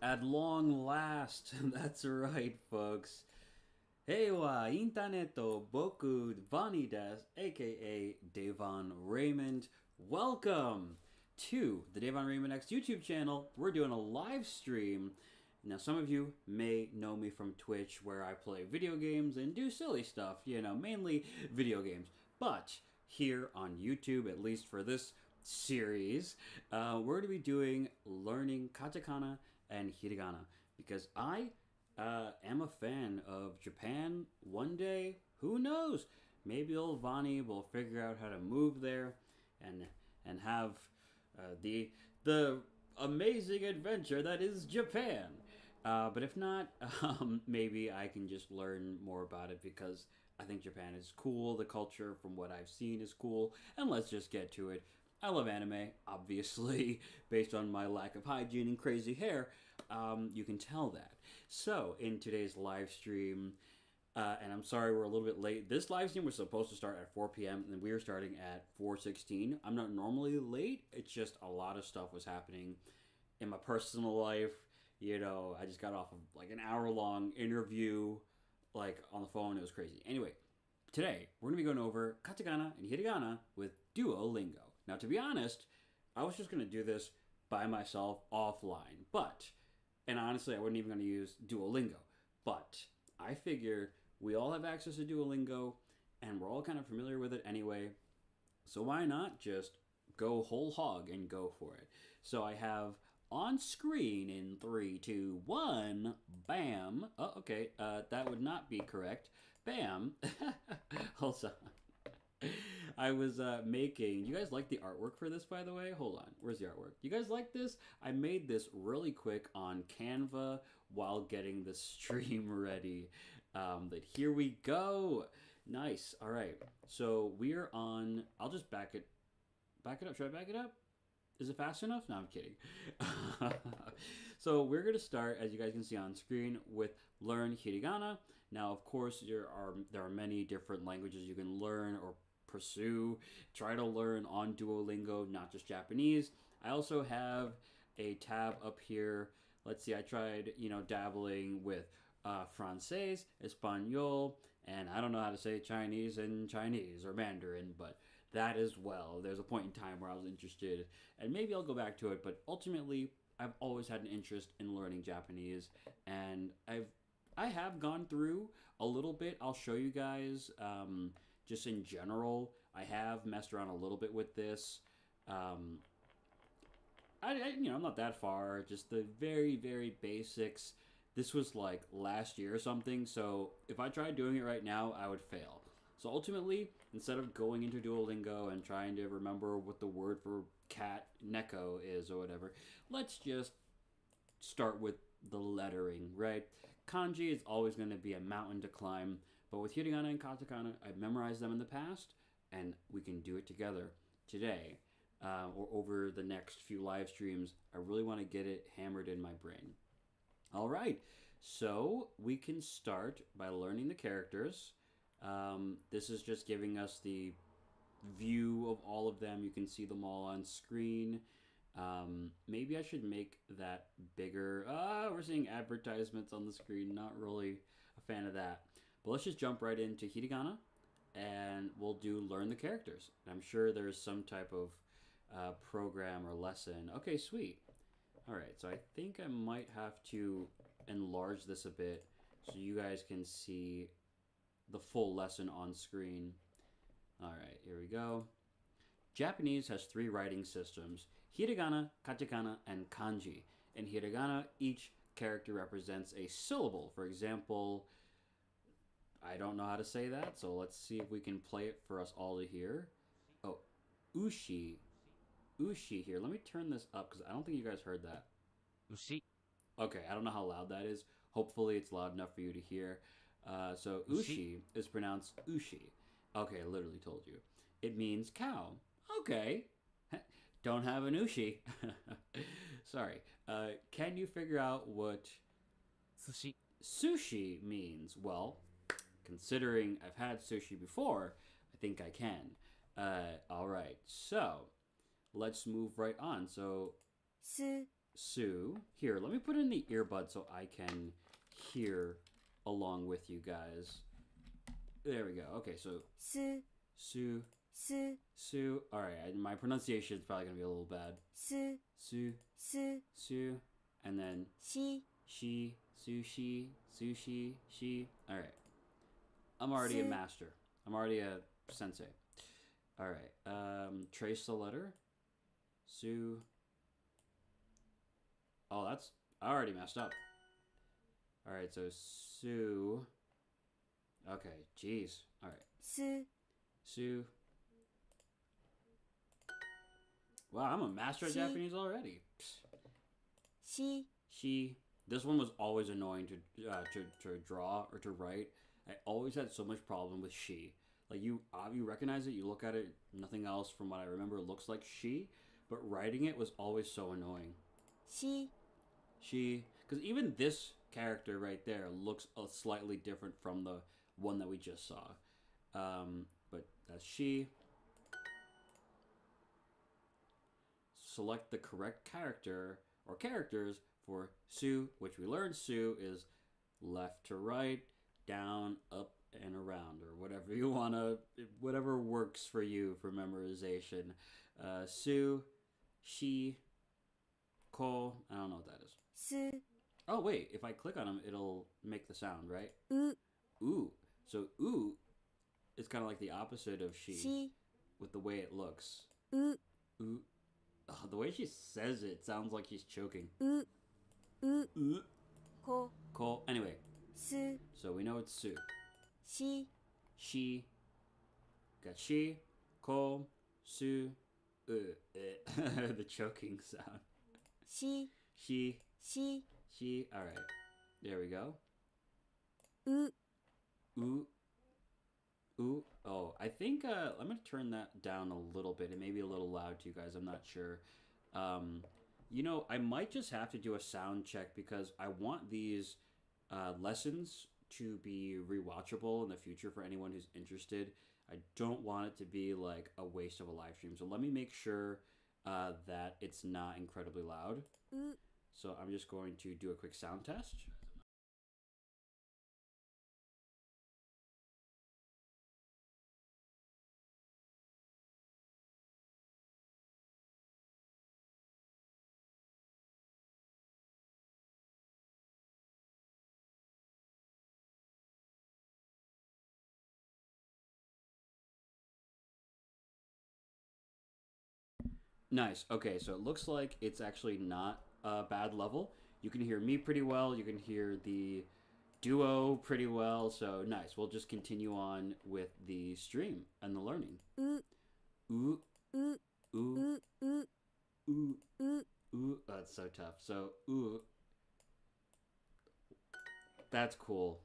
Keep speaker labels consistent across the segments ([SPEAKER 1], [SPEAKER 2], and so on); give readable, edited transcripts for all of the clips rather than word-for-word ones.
[SPEAKER 1] At long last, that's right, folks. Heiwa Interneto Boku Vonni des, aka Devon Raymond. Welcome to the Devon Raymond X YouTube channel. We're doing a live stream. Now, some of you may know me from Twitch, where I play video games and do silly stuff, mainly video games. But here on YouTube, at least for this series, we're going to be doing learning katakana and hiragana because I am a fan of Japan. One day, who knows? Maybe old Vonni will figure out how to move there and have the amazing adventure that is Japan. But if not, maybe I can just learn more about it because I think Japan is cool. The culture, from what I've seen, is cool. And let's just get to it. I love anime, obviously, based on my lack of hygiene and crazy hair. You can tell that. So, in today's live stream, and I'm sorry we're a little bit late. This live stream was supposed to start at 4 p.m. and we were starting at 4:16. I'm not normally late. It's just a lot of stuff was happening in my personal life. I just got off of like an hour-long interview, like on the phone. It was crazy. Anyway, today we're gonna be going over katakana and hiragana with Duolingo. Now, to be honest, I was just gonna do this by myself offline, and honestly, I wasn't even gonna use Duolingo. But I figure we all have access to Duolingo, and we're all kind of familiar with it anyway. So why not just go whole hog and go for it? So I have on screen in 3, 2, 1, bam. Oh, okay, that would not be correct. Bam. Hold on. I was making. You guys like the artwork for this, by the way? Hold on. Where's the artwork? You guys like this? I made this really quick on Canva while getting the stream ready. But here we go. Nice. All right. So we're on. I'll just back it up. Should I back it up? Is it fast enough? No, I'm kidding. So we're going to start, as you guys can see on screen, with learn hiragana. Now, of course, there are many different languages you can learn or pursue. Try to learn on Duolingo, not just Japanese. I also have a tab up here. Let's see, I tried, dabbling with Francais, Espanol, and I don't know how to say Chinese in Chinese or Mandarin, but that as well. There's a point in time where I was interested, and maybe I'll go back to it, but ultimately, I've always had an interest in learning Japanese, and I have gone through a little bit. I'll show you guys, just in general. I have messed around a little bit with this. I'm not that far, just the very, very basics. This was like last year or something, so if I tried doing it right now, I would fail. So ultimately, instead of going into Duolingo and trying to remember what the word for cat, neko, is or whatever, let's just start with the lettering, right? Kanji is always going to be a mountain to climb, but with hiragana and katakana, I've memorized them in the past, and we can do it together today or over the next few live streams. I really want to get it hammered in my brain. All right, so we can start by learning the characters. This is just giving us the view of all of them. You can see them all on screen. Maybe I should make that bigger. We're seeing advertisements on the screen. Not really a fan of that. But let's just jump right into hiragana, and we'll do learn the characters. I'm sure there's some type of program or lesson. Okay, sweet. All right, so I think I might have to enlarge this a bit so you guys can see the full lesson on screen. All right, here we go. Japanese has 3 writing systems: hiragana, katakana, and kanji. In hiragana, each character represents a syllable. For example, I don't know how to say that, so let's see if we can play it for us all to hear. Oh, ushi. Ushi here. Let me turn this up because I don't think you guys heard that.
[SPEAKER 2] Ushi.
[SPEAKER 1] Okay, I don't know how loud that is. Hopefully it's loud enough for you to hear. So ushi is pronounced ushi. Okay, I literally told you. It means cow. Okay. Don't have an ushi. Sorry. Can you figure out what
[SPEAKER 2] Sushi.
[SPEAKER 1] sushi means? Well, considering I've had sushi before, I think I can. All right, so let's move right on. So Su. Here, let me put in the earbud so I can hear along with you guys. There we go. Okay, so
[SPEAKER 3] Su,
[SPEAKER 1] Su,
[SPEAKER 3] su,
[SPEAKER 1] Su. All right, my pronunciation is probably gonna be a little bad.
[SPEAKER 3] su,
[SPEAKER 1] Su,
[SPEAKER 3] su,
[SPEAKER 1] Su, and then
[SPEAKER 3] shi,
[SPEAKER 1] she, sushi, sushi, she. All right, I'm already a
[SPEAKER 3] Su.
[SPEAKER 1] master. I'm already a sensei. All right, trace the letter. Su. Oh, that's I already messed up. All right, so Su. Okay, jeez. All right,
[SPEAKER 3] su,
[SPEAKER 1] Su. Wow, I'm a master at
[SPEAKER 3] She.
[SPEAKER 1] Japanese already.
[SPEAKER 3] shi,
[SPEAKER 1] She. This one was always annoying to draw or to write. I always had so much problem with she. Like you recognize it, you look at it, nothing else from what I remember looks like she, but writing it was always so annoying.
[SPEAKER 3] shi,
[SPEAKER 1] She, because even this character right there looks slightly different from the one that we just saw. But that's she. Select the correct character or characters for Su, which we learned Su is left to right, down, up, and around, or whatever you want to, whatever works for you for memorization. Su, she, ko, I don't know what that is.
[SPEAKER 3] su,
[SPEAKER 1] Oh, wait, if I click on them, it'll make the sound, right?
[SPEAKER 3] u,
[SPEAKER 1] Ooh. So, ooh is kind of like the opposite of she
[SPEAKER 3] shi,
[SPEAKER 1] with the way it looks.
[SPEAKER 3] u,
[SPEAKER 1] Ooh. Oh, the way she says it sounds like she's choking.
[SPEAKER 3] u, u,
[SPEAKER 1] Ooh.
[SPEAKER 3] ko,
[SPEAKER 1] Cool. Anyway,
[SPEAKER 3] su,
[SPEAKER 1] so we know it's Su.
[SPEAKER 3] shi,
[SPEAKER 1] She. Got she, ko, Su, the choking sound.
[SPEAKER 3] shi,
[SPEAKER 1] She.
[SPEAKER 3] shi,
[SPEAKER 1] All right. There we go.
[SPEAKER 3] u,
[SPEAKER 1] Ooh. Ooh. Oh, I think I'm gonna turn that down a little bit. It may be a little loud to you guys. I'm not sure. You know, I might just have to do a sound check because I want these lessons to be rewatchable in the future for anyone who's interested. I don't want it to be like a waste of a live stream. So let me make sure that it's not incredibly loud.
[SPEAKER 3] u,
[SPEAKER 1] So I'm just going to do a quick sound test. Nice. Okay, so it looks like it's actually not a bad level. You can hear me pretty well. You can hear the duo pretty well. So nice. We'll just continue on with the stream and the learning.
[SPEAKER 3] u,
[SPEAKER 1] Ooh,
[SPEAKER 3] u,
[SPEAKER 1] ooh,
[SPEAKER 3] u, u,
[SPEAKER 1] ooh,
[SPEAKER 3] u,
[SPEAKER 1] ooh. Oh, that's so tough. So ooh, that's cool.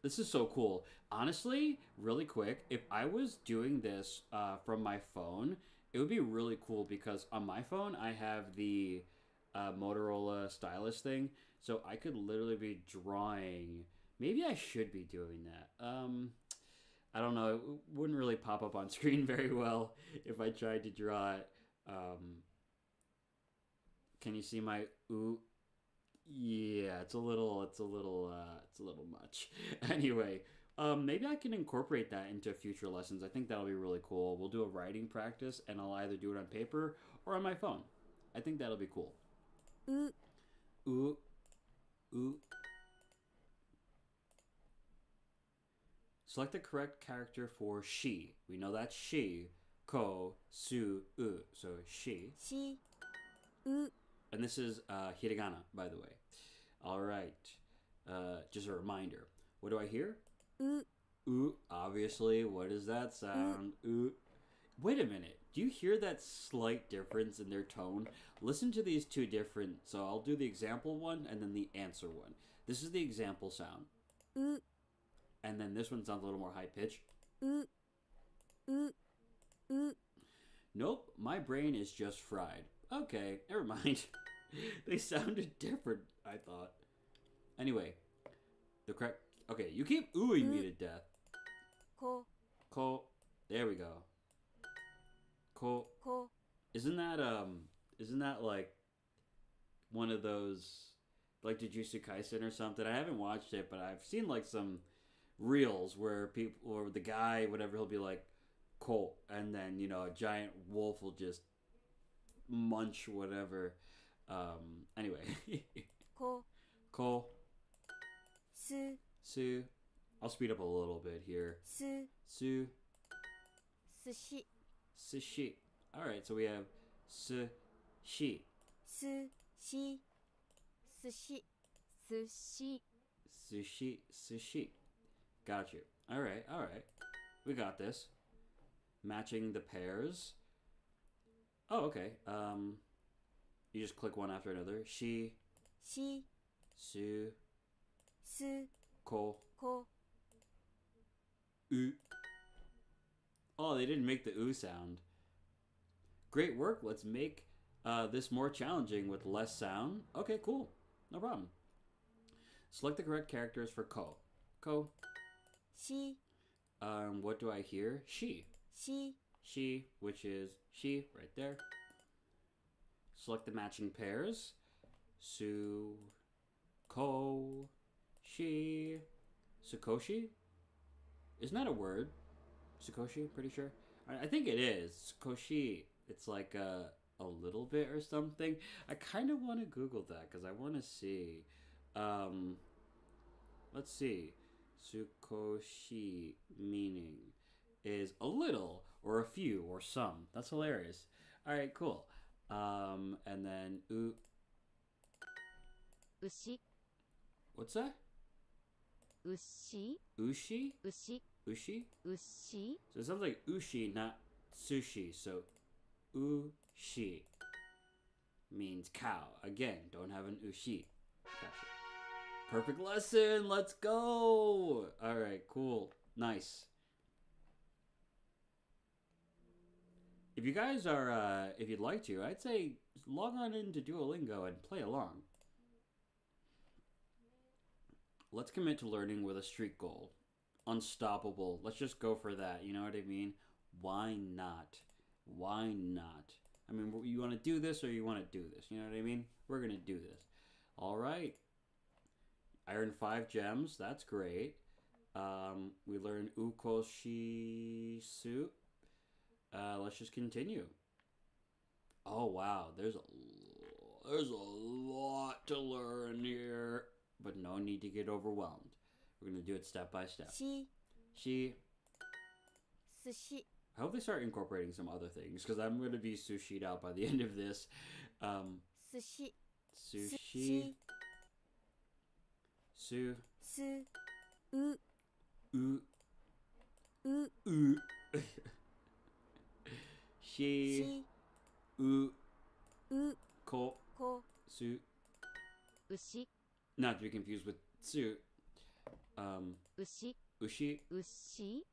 [SPEAKER 1] This is so cool. Honestly, really quick, if I was doing this from my phone, it would be really cool because on my phone I have the Motorola stylus thing, so I could literally be drawing. Maybe I should be doing that. I don't know. It wouldn't really pop up on screen very well if I tried to draw it. Can you see my ooh? Yeah, it's a little much. Anyway, maybe I can incorporate that into future lessons. I think that'll be really cool. We'll do a writing practice, and I'll either do it on paper or on my phone. I think that'll be cool.
[SPEAKER 3] u,
[SPEAKER 1] Ooh, ooh. Select the correct character for she. We know that's she. Ko, su, u. So she.
[SPEAKER 3] shi, u,
[SPEAKER 1] And this is hiragana, by the way. All right. Just a reminder. What do I hear?
[SPEAKER 3] u,
[SPEAKER 1] Ooh, obviously. What does that sound? Ooh. Wait a minute. Do you hear that slight difference in their tone? Listen to these two different. So I'll do the example one and then the answer one. This is the example sound.
[SPEAKER 3] u,
[SPEAKER 1] And then this one sounds a little more high pitched.
[SPEAKER 3] u, u, u,
[SPEAKER 1] Nope, my brain is just fried. Okay, never mind. They sounded different, I thought. Anyway, the correct. Okay, you keep oohing me to death.
[SPEAKER 3] ko,
[SPEAKER 1] Ko. There we go. Ko.
[SPEAKER 3] ko,
[SPEAKER 1] Isn't that like one of those, like Jujutsu Kaisen or something. I haven't watched it, but I've seen like some reels where people or the guy, whatever, he'll be like Colt, and then a giant wolf will just munch whatever. Anyway,
[SPEAKER 3] こ
[SPEAKER 1] Cole,
[SPEAKER 3] す
[SPEAKER 1] Sue. I'll speed up a little bit here.
[SPEAKER 3] す
[SPEAKER 1] Sue,
[SPEAKER 3] 寿司
[SPEAKER 1] sushi. All right, so we have sushi,
[SPEAKER 3] 寿司寿司寿司
[SPEAKER 1] sushi. Got you. All right, all right. We got this. Matching the pairs. Oh, okay. You just click one after another. She,
[SPEAKER 3] し
[SPEAKER 1] Sue,
[SPEAKER 3] す
[SPEAKER 1] Ko,
[SPEAKER 3] こ
[SPEAKER 1] U. Oh, they didn't make the oo sound. Great work. Let's make this more challenging with less sound. Okay, cool. No problem. Select the correct characters for Ko. Ko.
[SPEAKER 3] し
[SPEAKER 1] What do I hear? She.
[SPEAKER 3] し
[SPEAKER 1] She, which is she, right there. Select the matching pairs. Su, Ko, she, Sukoshi. Isn't that a word? Sukoshi, pretty sure. I think it is. Sukoshi. It's like a little bit or something. I kind of want to Google that because I want to see. Let's see. Sukoshi meaning is a little or a few or some. That's hilarious. All right, cool. And then
[SPEAKER 3] Ushi.
[SPEAKER 1] what's that?
[SPEAKER 3] Ushi.
[SPEAKER 1] Ushi?
[SPEAKER 3] Ushi.
[SPEAKER 1] Ushi?
[SPEAKER 3] Ushi.
[SPEAKER 1] So it sounds like ushi, not sushi. So ushi means cow. Again, don't have an ushi. Gotcha. Perfect lesson. Let's go. All right, cool. Nice. If you guys are, if you'd like to, I'd say log on into Duolingo and play along. Let's commit to learning with a streak goal. Unstoppable. Let's just go for that. You know what I mean? Why not? Why not? I mean, you want to do this or you want to do this? You know what I mean? We're going to do this. All right. I earned 5 gems. That's great. We learned Ukoshisu. Let's just continue. Oh, wow. There's a lot to learn here. But no need to get overwhelmed. We're going to do it step by step.
[SPEAKER 3] Shi.
[SPEAKER 1] She.
[SPEAKER 3] Sushi.
[SPEAKER 1] I hope they start incorporating some other things because I'm going to be sushi'd out by the end of this.
[SPEAKER 3] Sushi.
[SPEAKER 1] Sushi. Su.
[SPEAKER 3] Su. U.
[SPEAKER 1] U.
[SPEAKER 3] U.
[SPEAKER 1] U. She.
[SPEAKER 3] Shi.
[SPEAKER 1] U.
[SPEAKER 3] U.
[SPEAKER 1] Ko.
[SPEAKER 3] Ko.
[SPEAKER 1] Su.
[SPEAKER 3] Ushi.
[SPEAKER 1] Not to be confused with su.
[SPEAKER 3] Ushi.
[SPEAKER 1] Ushi.
[SPEAKER 3] Ushi.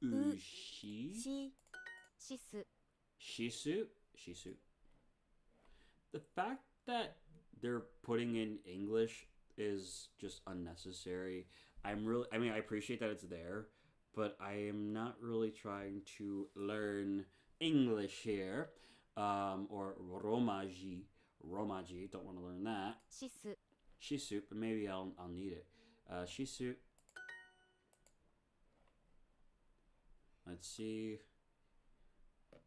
[SPEAKER 1] Ushi.
[SPEAKER 3] Shi. Shisu.
[SPEAKER 1] Shisu. Shisu. The fact that they're putting in English is just unnecessary. I appreciate that it's there, but I am not really trying to learn English here. Or Romaji. Romaji, don't want to learn that.
[SPEAKER 3] Shisu.
[SPEAKER 1] Shisu, but maybe I'll need it. Shisu. Let's see.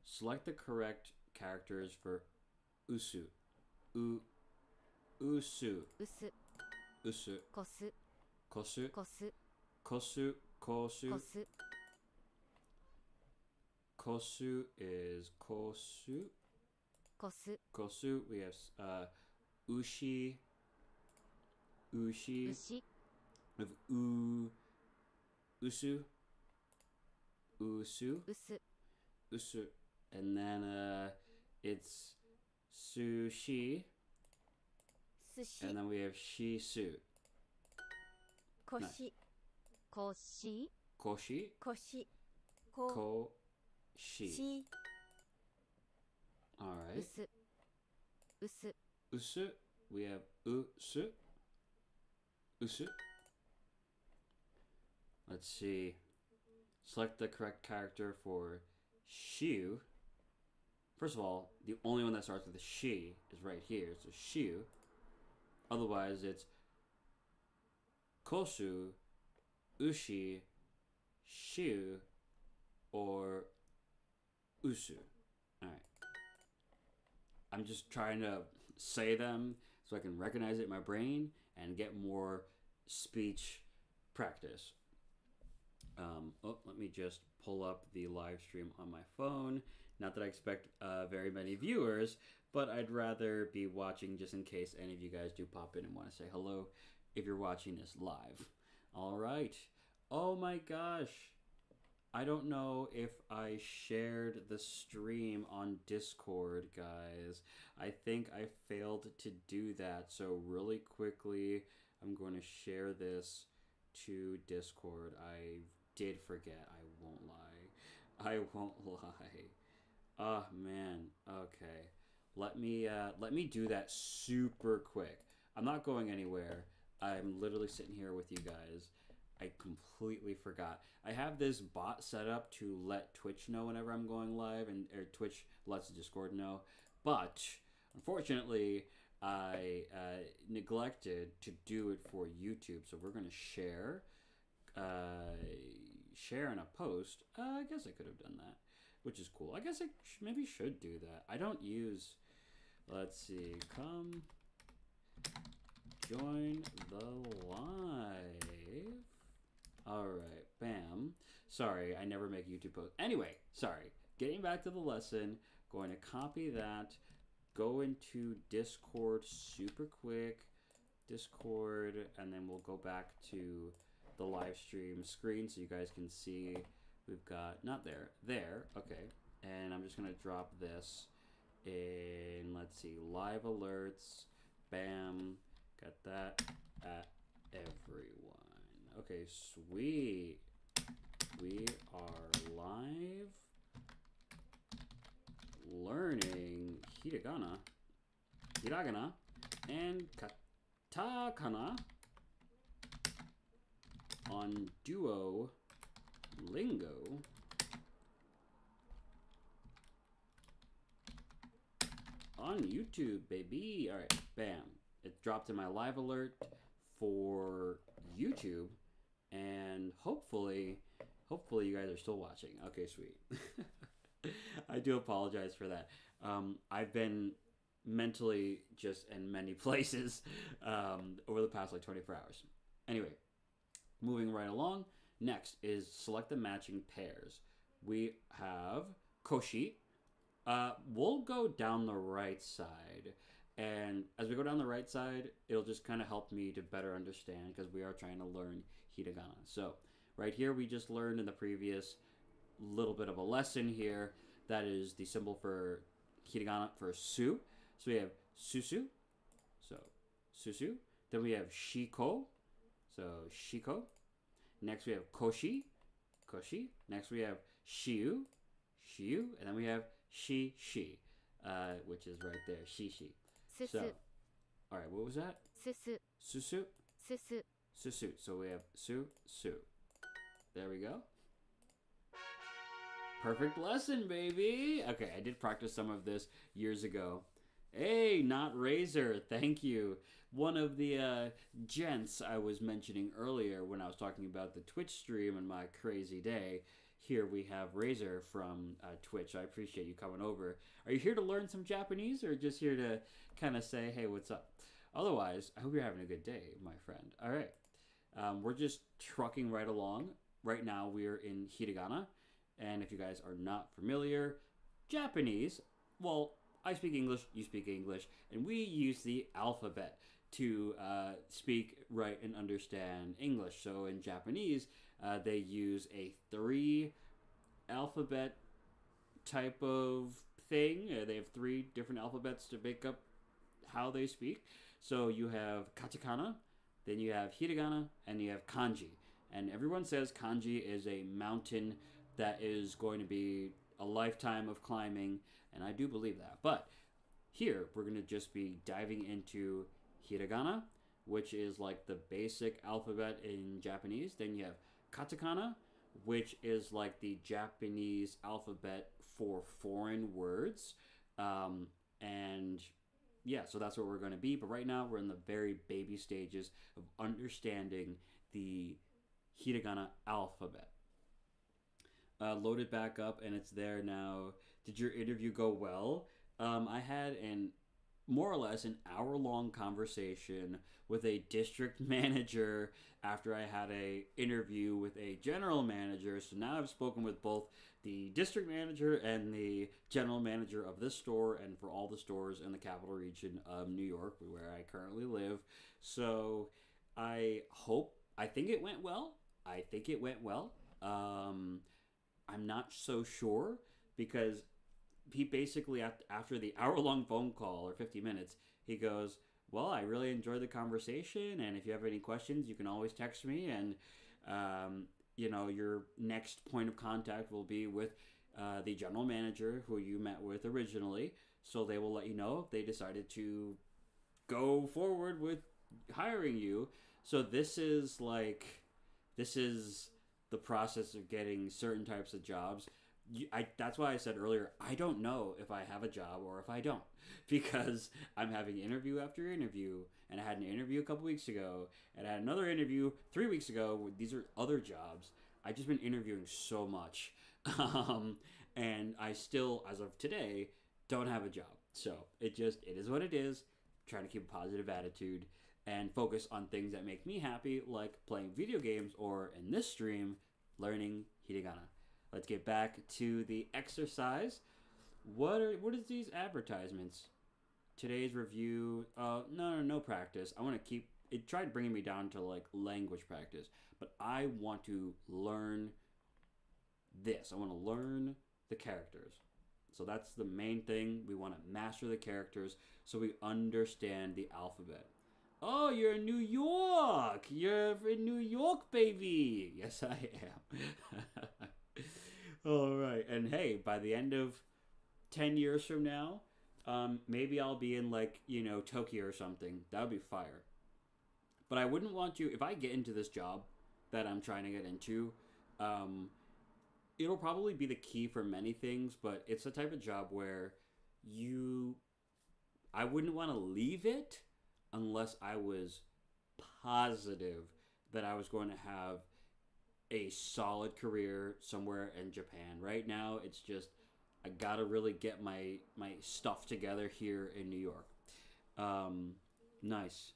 [SPEAKER 1] Select the correct characters for Usu. Usu.
[SPEAKER 3] Usu.
[SPEAKER 1] Usu.
[SPEAKER 3] Kosu.
[SPEAKER 1] Kosu.
[SPEAKER 3] Kosu.
[SPEAKER 1] Kosu. Kosu.
[SPEAKER 3] Kosu.
[SPEAKER 1] Kosu is kosu.
[SPEAKER 3] Kosu.
[SPEAKER 1] Kosu. We have ushi. Ushi.
[SPEAKER 3] Ushi.
[SPEAKER 1] We have usu. Usu.
[SPEAKER 3] Usu.
[SPEAKER 1] Usu. And then it's sushi.
[SPEAKER 3] Sushi.
[SPEAKER 1] And then we have shisu.
[SPEAKER 3] Koshi. Koshi.
[SPEAKER 1] Koshi.
[SPEAKER 3] Koshi. Ko.
[SPEAKER 1] Koshi.
[SPEAKER 3] Shi.
[SPEAKER 1] All right.
[SPEAKER 3] Usu. Usu.
[SPEAKER 1] Usu. We have usu. Usu. Let's see. Select the correct character for Shiu. First of all, the only one that starts with a she is right here. So Shiu. Otherwise, it's kosu, ushi, shiu, or usu. All right. I'm just trying to say them so I can recognize it in my brain and get more speech practice. Let me just pull up the live stream on my phone. Not that I expect very many viewers, but I'd rather be watching just in case any of you guys do pop in and want to say hello if you're watching this live. All right. Oh my gosh. I don't know if I shared the stream on Discord, guys. I think I failed to do that. So really quickly, I'm going to share this to Discord. I did forget. I won't lie. I won't lie. Oh man. Okay. Let me do that super quick. I'm not going anywhere. I'm literally sitting here with you guys. I completely forgot. I have this bot set up to let Twitch know whenever I'm going live, and or Twitch lets Discord know. But unfortunately, I neglected to do it for YouTube. So we're gonna share in a post. I guess I could have done that, which is cool. I guess I maybe should do that. I don't use. Let's see. Come join the live. All right, bam. Sorry, I never make YouTube posts. Anyway, sorry. Getting back to the lesson, going to copy that, go into Discord super quick, Discord, and then we'll go back to the live stream screen so you guys can see we've got, not there, there, okay. And I'm just going to drop this in, let's see, live alerts, bam, got that at everyone. Okay, sweet. We are live learning hiragana, and katakana on Duolingo. On YouTube, baby. All right, bam. It dropped in my live alert for YouTube. And hopefully you guys are still watching. Okay, sweet. I do apologize for that. I've been mentally just in many places over the past like 24 hours. Anyway, moving right along. Next is select the matching pairs. We have koshi. We'll go down the right side. And as we go down the right side, it'll just kind of help me to better understand because we are trying to learn hiragana. So right here, we just learned in the previous little bit of a lesson here, that is the symbol for hiragana for su. So we have susu, so susu. Then we have shiko, so shiko. Next we have koshi, koshi. Next we have shiu, shiu. And then we have shi, which is right there, shi. So, all right, what was that?
[SPEAKER 3] Susu.
[SPEAKER 1] Susu?
[SPEAKER 3] Susu.
[SPEAKER 1] Susu. So we have su. There we go. Perfect lesson, baby. Okay, I did practice some of this years ago. Hey, not Razor. Thank you. One of the gents I was mentioning earlier when I was talking about the Twitch stream and my crazy day. Here we have Razor from Twitch. I appreciate you coming over. Are you here to learn some Japanese or just here to kind of say, hey, what's up? Otherwise, I hope you're having a good day, my friend. All right. We're just trucking right along. Right now, we're in hiragana. And if you guys are not familiar, Japanese, well, I speak English, you speak English, and we use the alphabet to speak, write, and understand English. So in Japanese, they use a 3 alphabet type of thing. They have 3 different alphabets to make up how they speak. So you have katakana, then you have hiragana, and you have kanji. And everyone says kanji is a mountain that is going to be a lifetime of climbing, and I do believe that. But here, we're going to just be diving into hiragana, which is like the basic alphabet in Japanese. Then you have katakana, which is like the Japanese alphabet for foreign words. And yeah, so that's what we're going to be. But right now, we're in the very baby stages of understanding the hiragana alphabet. Loaded back up, and it's there now. Did your interview go well? I had an more or less an hour-long conversation with a district manager after I had a interview with a general manager. So now I've spoken with both the district manager and the general manager of this store and for all the stores in the capital region of New York, where I currently live. So I think it went well. I think it went well. I'm not so sure because he basically, after the hour-long phone call or 50 minutes, he goes, well, I really enjoyed the conversation, and if you have any questions, you can always text me, and your next point of contact will be with the general manager who you met with originally, so they will let you know if they decided to go forward with hiring you. So this is the process of getting certain types of jobs. That's why I said earlier, I don't know if I have a job or if I don't, because I'm having interview after interview, and I had an interview a couple weeks ago, and I had another interview 3 weeks ago. These are other jobs. I've just been interviewing so much, and I still, as of today, don't have a job. So it is what it is. I'm trying to keep a positive attitude and focus on things that make me happy, like playing video games or, in this stream, learning hiragana. Let's get back to the exercise. What is these advertisements? Today's review. No practice. I want to keep it. Tried bringing me down to like language practice, but I want to learn this. I want to learn the characters. So that's the main thing. We want to master the characters so we understand the alphabet. Oh, you're in New York. You're in New York, baby. Yes, I am. All right. And hey, by the end of 10 years from now, maybe I'll be in Tokyo or something. That would be fire. But I wouldn't want to, if I get into this job that I'm trying to get into, it'll probably be the key for many things, but it's the type of job where I wouldn't want to leave it unless I was positive that I was going to have a solid career somewhere in Japan. Right now, it's just I gotta really get my stuff together here in New York. Nice.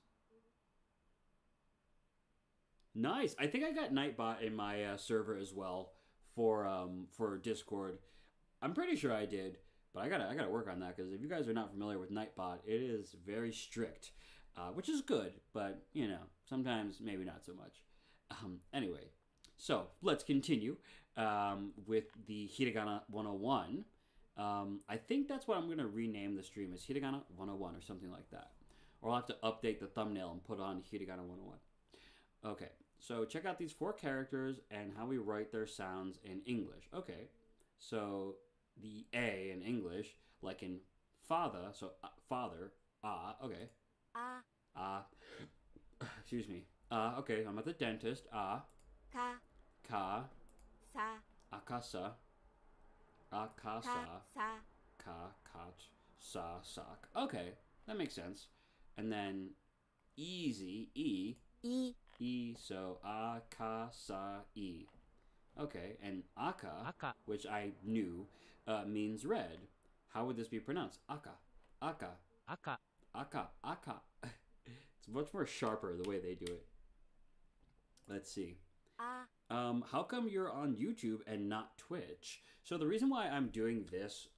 [SPEAKER 1] I think I got Nightbot in my server as well for Discord. I'm pretty sure I did, but I gotta work on that because if you guys are not familiar with Nightbot, it is very strict, which is good, but sometimes maybe not so much. Anyway. So, let's continue with the Hiragana 101. I think that's what I'm going to rename the stream as Hiragana 101 or something like that. Or I'll have to update the thumbnail and put on Hiragana 101. Okay, so check out these 4 characters and how we write their sounds in English. Okay, so the A in English, like in father, so father, okay. Excuse me. Okay, I'm at the dentist, ka, akasa, ka, kat, sak. Okay, that makes sense. And then easy, so akasa. Okay, and aka, which I knew, means red. How would this be pronounced? Aka. It's much more sharper the way they do it. Let's see. How come you're on YouTube and not Twitch? So the reason why I'm doing this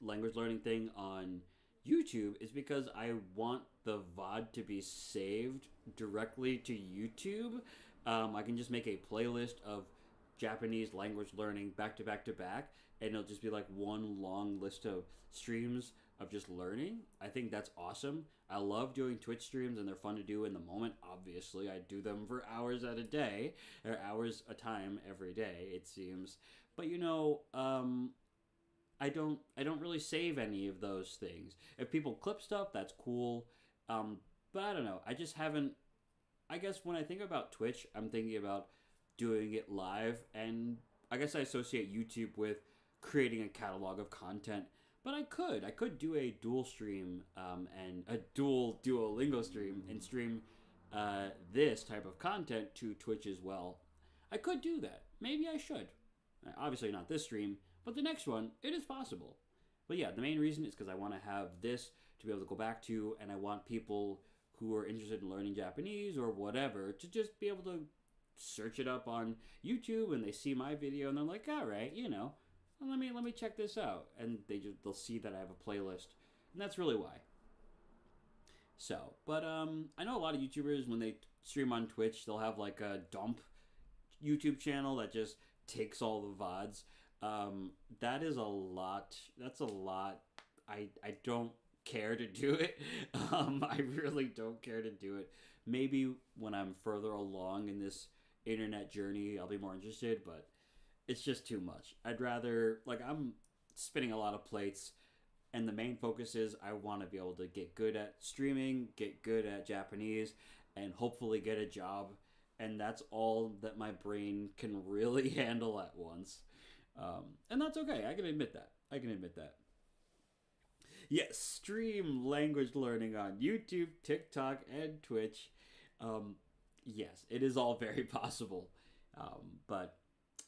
[SPEAKER 1] language learning thing on YouTube is because I want the VOD to be saved directly to YouTube. I can just make a playlist of Japanese language learning back to back to back, and it'll just be like one long list of streams of just learning. I think that's awesome. I love doing Twitch streams, and they're fun to do in the moment. Obviously, I do them for hours at a day, or hours a time every day, it seems. But I don't really save any of those things. If people clip stuff, that's cool. But I don't know. I just haven't. I guess when I think about Twitch, I'm thinking about doing it live, and I guess I associate YouTube with creating a catalog of content. But I could do a dual stream and a dual Duolingo stream and stream this type of content to Twitch as well. I could do that. Maybe I should. Obviously not this stream, but the next one, it is possible. But yeah, the main reason is because I want to have this to be able to go back to, and I want people who are interested in learning Japanese or whatever to just be able to search it up on YouTube, and they see my video and they're like, all right, let me check this out, and they'll see that I have a playlist, and that's really why. So, but I know a lot of YouTubers when they stream on Twitch, they'll have like a dump YouTube channel that just takes all the VODs. That is a lot. That's a lot. I don't care to do it. I really don't care to do it. Maybe when I'm further along in this internet journey, I'll be more interested, but it's just too much. I'd rather, I'm spinning a lot of plates, and the main focus is I want to be able to get good at streaming, get good at Japanese, and hopefully get a job. And that's all that my brain can really handle at once. And that's okay. I can admit that. Yes, stream language learning on YouTube, TikTok, and Twitch. Yes, it is all very possible. But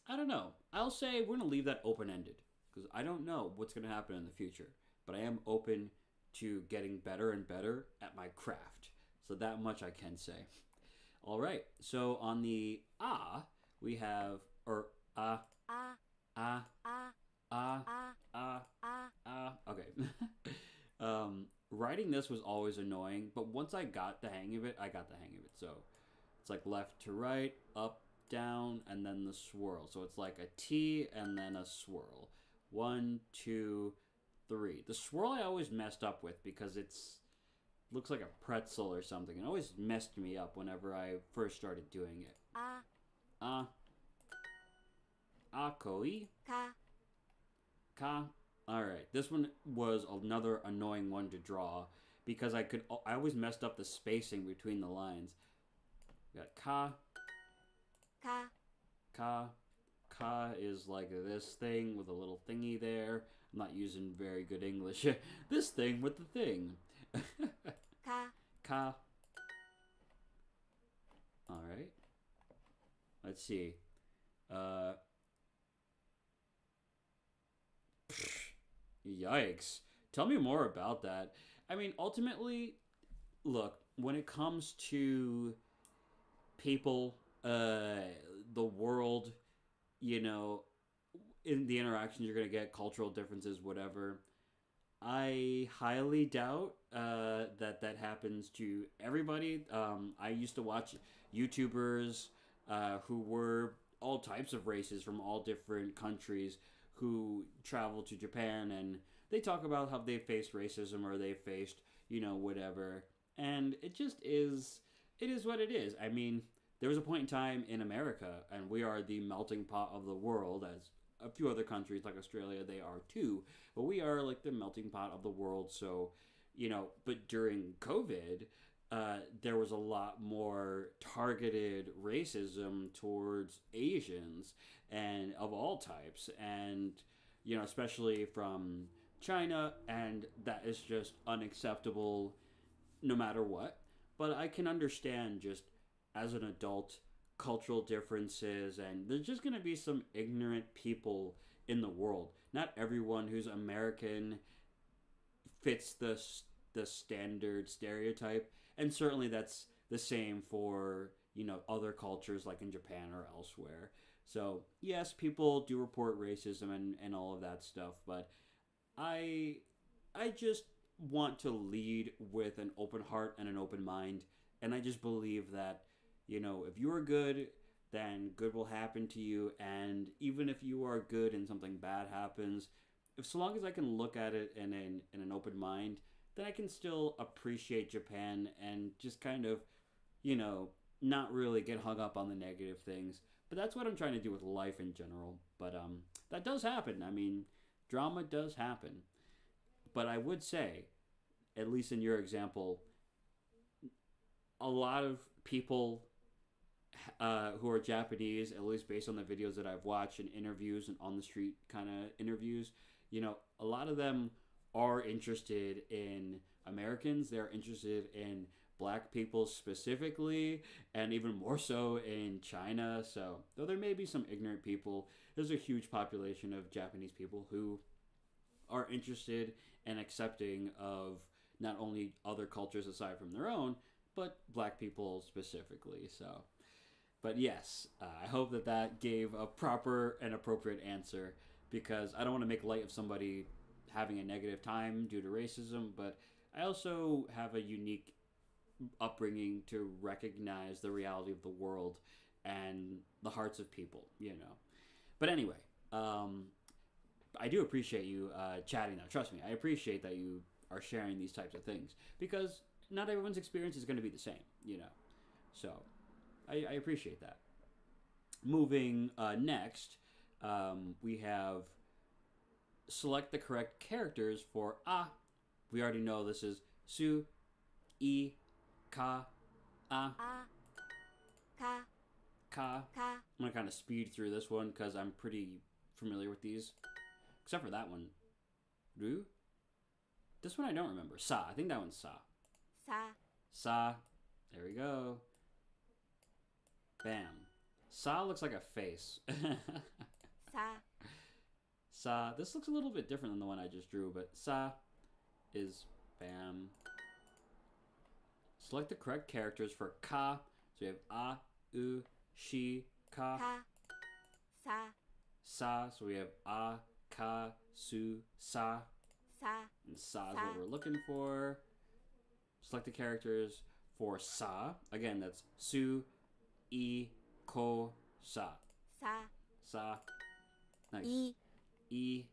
[SPEAKER 1] I don't know. I'll say we're going to leave that open-ended because I don't know what's going to happen in the future. But I am open to getting better and better at my craft. So that much I can say. All right. So on the we have, or okay. Writing this was always annoying, but once I got the hang of it, So it's like left to right, up, down, and then the swirl. So it's like a T and then a swirl. 1, 2, 3. The swirl I always messed up with because looks like a pretzel or something. It always messed me up whenever I first started doing it. Akoi. Ka. Alright, this one was another annoying one to draw because I always messed up the spacing between the lines. We got ka. Ka is like this thing with a little thingy there. I'm not using very good English. This thing with the thing. Ka. Alright. Let's see. Yikes. Tell me more about that. I mean, ultimately, look, when it comes to people, the world, in the interactions you're going to get, cultural differences, whatever, I highly doubt that happens to everybody. I used to watch YouTubers who were all types of races from all different countries who travel to Japan, and they talk about how they faced racism or they faced, whatever. And it is what it is. I mean, there was a point in time in America, and we are the melting pot of the world, as a few other countries like Australia, they are too. But we are like the melting pot of the world. So, but during COVID, there was a lot more targeted racism towards Asians and of all types, and especially from China, and that is just unacceptable no matter what. But I can understand, just as an adult, cultural differences, and there's just going to be some ignorant people in the world. Not everyone who's American fits the standard stereotype, and certainly that's the same for other cultures like in Japan or elsewhere. So yes, people do report racism and all of that stuff, but I just want to lead with an open heart and an open mind, and I just believe that if you are good, then good will happen to you, and even if you are good and something bad happens, so long as I can look at it in an open mind, then I can still appreciate Japan and just kind of, not really get hung up on the negative things. But that's what I'm trying to do with life in general. But that does happen. I mean, drama does happen. But I would say, at least in your example, a lot of people who are Japanese, at least based on the videos that I've watched and interviews and on the street kind of interviews, a lot of them are interested in Americans. They're interested in black people specifically, and even more so in China. So, though there may be some ignorant people, there's a huge population of Japanese people who are interested and accepting of not only other cultures aside from their own, but black people specifically. So, but yes, I hope that that gave a proper and appropriate answer, because I don't want to make light of somebody having a negative time due to racism, but I also have a unique upbringing to recognize the reality of the world and the hearts of people, you know. But anyway, I do appreciate you chatting though. Trust me, I appreciate that you are sharing these types of things, because not everyone's experience is going to be the same, you know. So I appreciate that. Moving next, we have select the correct characters for a. We already know this is su, I, ka, a,
[SPEAKER 3] A. Ka.
[SPEAKER 1] ka.
[SPEAKER 3] Ka.
[SPEAKER 1] I'm going to kind of speed through this one because I'm pretty familiar with these. Except for that one. Ru? This one I don't remember. Sa. I think that one's sa.
[SPEAKER 3] Sa.
[SPEAKER 1] Sa. There we go. Bam. Sa looks like a face.
[SPEAKER 3] Sa.
[SPEAKER 1] Sa. This looks a little bit different than the one I just drew, but sa is bam. Select the correct characters for ka. So we have a, u, shi, ka.
[SPEAKER 3] Ka. Sa.
[SPEAKER 1] Sa. So we have a, ka, su, sa.
[SPEAKER 3] Sa.
[SPEAKER 1] And sa is
[SPEAKER 3] Sa.
[SPEAKER 1] what we're looking for. Select the characters for sa. Again, that's su, I, ko, sa.
[SPEAKER 3] Sa.
[SPEAKER 1] Sa. Nice.
[SPEAKER 3] I.
[SPEAKER 1] E.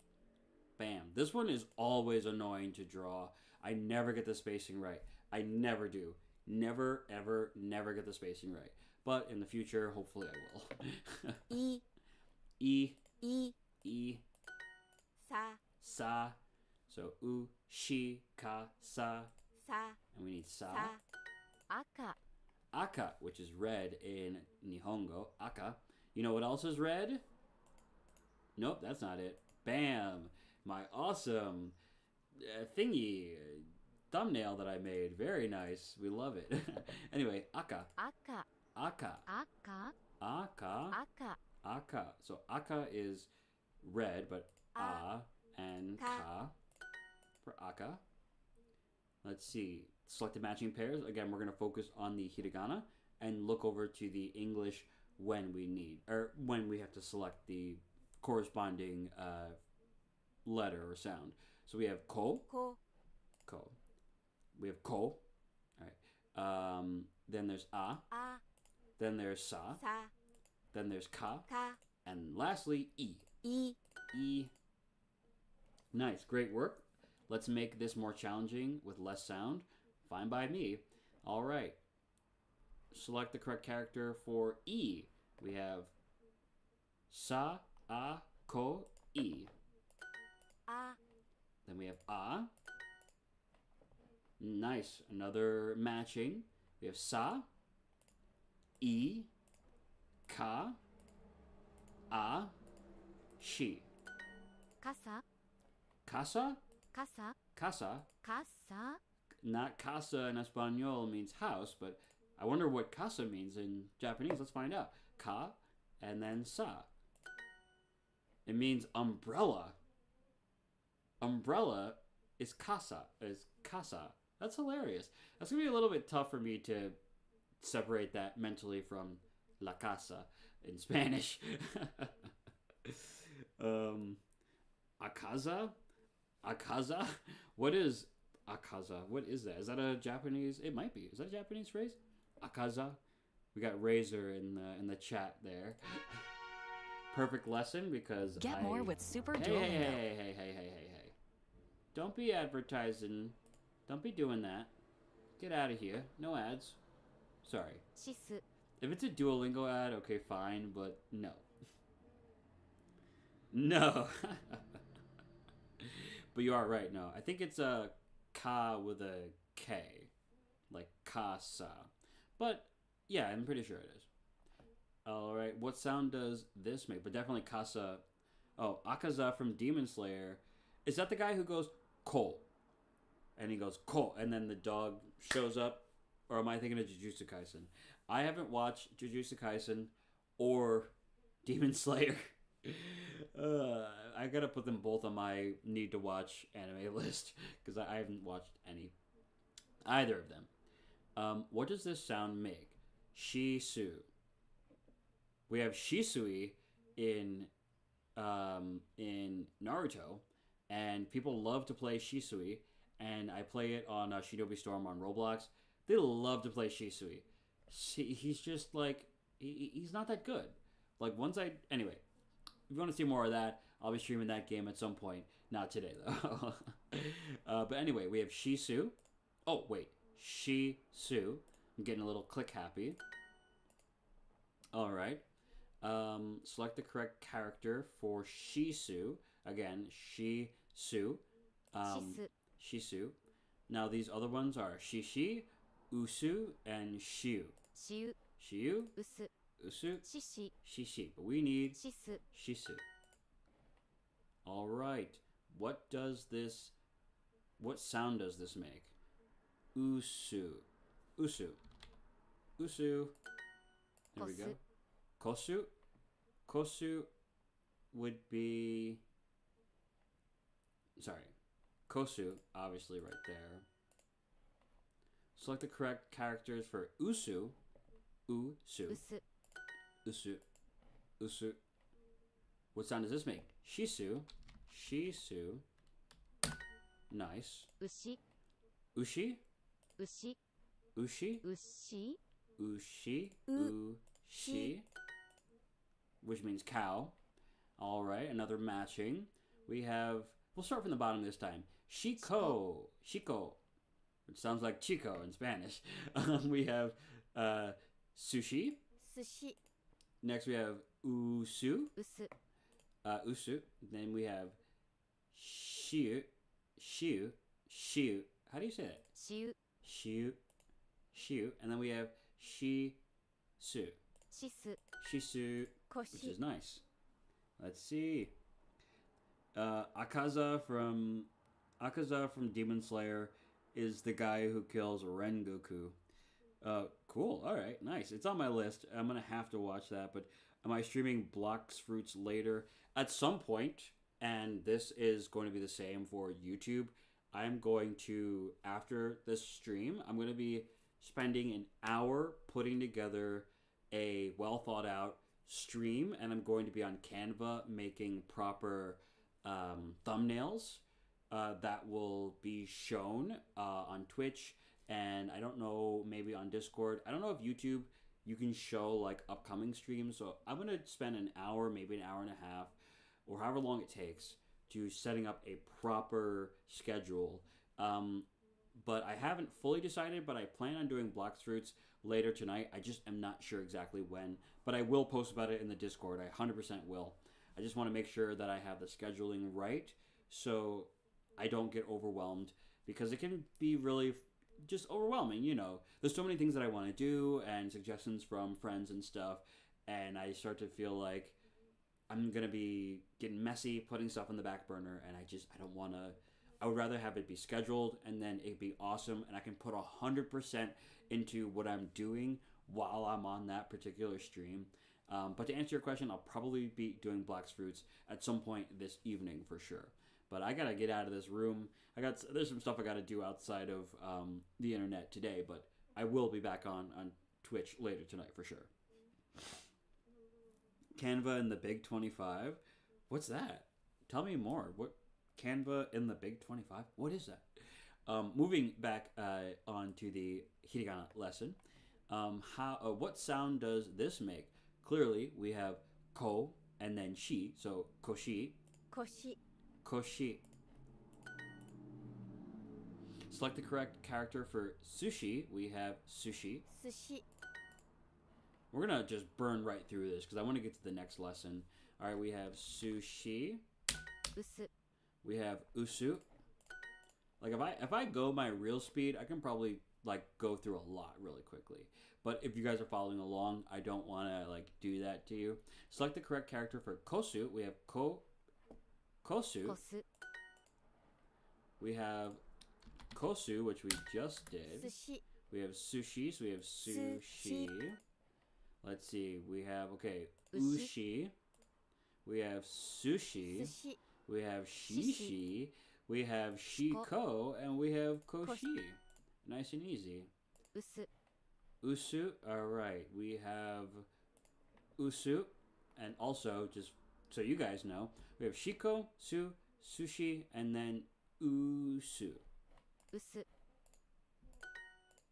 [SPEAKER 1] Bam. This one is always annoying to draw. I never get the spacing right. I never do. Never, ever, never get the spacing right. But in the future, hopefully I will.
[SPEAKER 3] I.
[SPEAKER 1] E.
[SPEAKER 3] I.
[SPEAKER 1] E.
[SPEAKER 3] Sa.
[SPEAKER 1] Sa. So, u, shi, ka, sa.
[SPEAKER 3] Sa.
[SPEAKER 1] And we need sa.
[SPEAKER 3] Sa. Aka.
[SPEAKER 1] Aka, which is red in Nihongo. Aka. You know what else is red? Nope, that's not it. Bam! My awesome thingy thumbnail that I made. Very nice. We love it. Anyway, aka.
[SPEAKER 3] Aka.
[SPEAKER 1] Aka.
[SPEAKER 3] Aka.
[SPEAKER 1] Aka.
[SPEAKER 3] Aka.
[SPEAKER 1] Aka. So aka is red, but a and ka for aka. Let's see. Select the matching pairs. Again, we're going to focus on the hiragana and look over to the English when we need, or when we have to select the corresponding letter or sound. So we have ko,
[SPEAKER 3] Ko.
[SPEAKER 1] ko. We have ko. All right. Then there's a.
[SPEAKER 3] A.
[SPEAKER 1] Then there's sa.
[SPEAKER 3] Sa.
[SPEAKER 1] Then there's ka.
[SPEAKER 3] Ka.
[SPEAKER 1] And lastly, e.
[SPEAKER 3] I.
[SPEAKER 1] E. Nice. Great work. Let's make this more challenging with less sound. Fine by me. All right. Select the correct character for E. We have sa, a, ko, E.
[SPEAKER 3] A.
[SPEAKER 1] Then we have a. Nice. Another matching. We have sa, E, ka, a, shi.
[SPEAKER 3] Kasa.
[SPEAKER 1] Casa?
[SPEAKER 3] Kasa.
[SPEAKER 1] Casa.
[SPEAKER 3] Kasa.
[SPEAKER 1] Not casa in Espanol means house, but I wonder what casa means in Japanese. Let's find out. Ka and then sa. It means umbrella. Umbrella is casa. That's hilarious. That's going to be a little bit tough for me to separate that mentally from la casa in Spanish. Akaza? Akaza? What is akaza? What is that? Is that a Japanese? It might be. Is that a Japanese phrase? Akaza? We got Razor in the chat there. Perfect lesson because
[SPEAKER 4] Get more with Super
[SPEAKER 1] Hey,
[SPEAKER 4] Duolingo.
[SPEAKER 1] hey. Don't be advertising. Don't be doing that. Get out of here. No ads. Sorry.
[SPEAKER 3] Shisu.
[SPEAKER 1] If it's a Duolingo ad, okay, fine, but no. No. But you are right, no. I think it's a ka with a K. Like casa. But, yeah, I'm pretty sure it is. Alright, what sound does this make? But definitely casa. Oh, Akaza from Demon Slayer. Is that the guy who goes, ko. And he goes, ko. And then the dog shows up. Or am I thinking of Jujutsu Kaisen? I haven't watched Jujutsu Kaisen or Demon Slayer. I gotta put them both on my need to watch anime list because I haven't watched either of them. What does this sound make? Shisu. We have Shisui in Naruto, and people love to play Shisui. And I play it on Shinobi Storm on Roblox. They love to play Shisui. He's just like he's not that good. Like anyway, if you want to see more of that, I'll be streaming that game at some point. Not today though. But anyway, we have Shisu. Oh wait, Shisu. I'm getting a little click happy. All right. Select the correct character for Shisu. Again, Shisu. Shisu. Now these other ones are Shishi, Usu, and Shiu. Shiu, Usu, Shishi. But we need Shisu. All right. What sound does this make? Usu. There we go. Kosu would be... Sorry. Kosu, obviously right there. Select the correct characters for Usu. Usu. What sound does this make? Shisu. Nice. Ushi. Which means cow. All right, another matching. We'll start from the bottom this time. Chico, which sounds like Chico in Spanish. We have sushi. Next we have usu. Then we have shiu. How do you say that? Shiu. And then we have shisu, which is nice. Let's see. Akaza from Demon Slayer is the guy who kills Rengoku. Cool. All right, nice. It's on my list. I'm gonna have to watch that. But am I streaming Blox Fruits later at some point? And this is going to be the same for YouTube. I'm going to, after this stream, I'm going to be spending an hour putting together a well thought out stream, and I'm going to be on Canva making proper thumbnails that will be shown on Twitch, and I don't know, maybe on Discord. I don't know if YouTube you can show like upcoming streams, so I'm going to spend an hour, maybe an hour and a half, or however long it takes to setting up a proper schedule. But I haven't fully decided, but I plan on doing Blox Fruits later tonight. I just am not sure exactly when, but I will post about it in the Discord. I 100% will. I just want to make sure that I have the scheduling right so I don't get overwhelmed, because it can be really just overwhelming, you know. There's so many things that I want to do and suggestions from friends and stuff, and I start to feel like I'm going to be getting messy, putting stuff on the back burner, and I don't want to. I would rather have it be scheduled and then it be awesome, and I can put 100% into what I'm doing while I'm on that particular stream. But to answer your question, I'll probably be doing Blox Fruits at some point this evening for sure. But I gotta get out of this room. There's some stuff I gotta do outside of the internet today, but I will be back on Twitch later tonight for sure. Canva in the Big 25. What's that? Tell me more. What Canva in the Big 25? What is that? Moving back on to the hiragana lesson. What sound does this make? Clearly, we have ko and then shi, so koshi. Koshi. Select the correct character for sushi. We have sushi. We're going to just burn right through this because I want to get to the next lesson. All right, we have sushi. We have usu. Like if I go my real speed, I can probably like go through a lot really quickly. But if you guys are following along, I don't want to like do that to you. Select the correct character for kosu. We have kosu. We have kosu, which we just did.
[SPEAKER 3] 寿司
[SPEAKER 1] We have sushi, so we have sushi.
[SPEAKER 3] Sushi.
[SPEAKER 1] Let's see, we have, okay,
[SPEAKER 3] Ushi.
[SPEAKER 1] ushi. We have sushi.
[SPEAKER 3] 寿司
[SPEAKER 1] We have shishi. We have shiko. And we have koshi. Nice and easy.
[SPEAKER 3] 薄
[SPEAKER 1] Usu. Alright, we have usu. And also, just so you guys know, we have shiko, sushi, and then usu.
[SPEAKER 3] 薄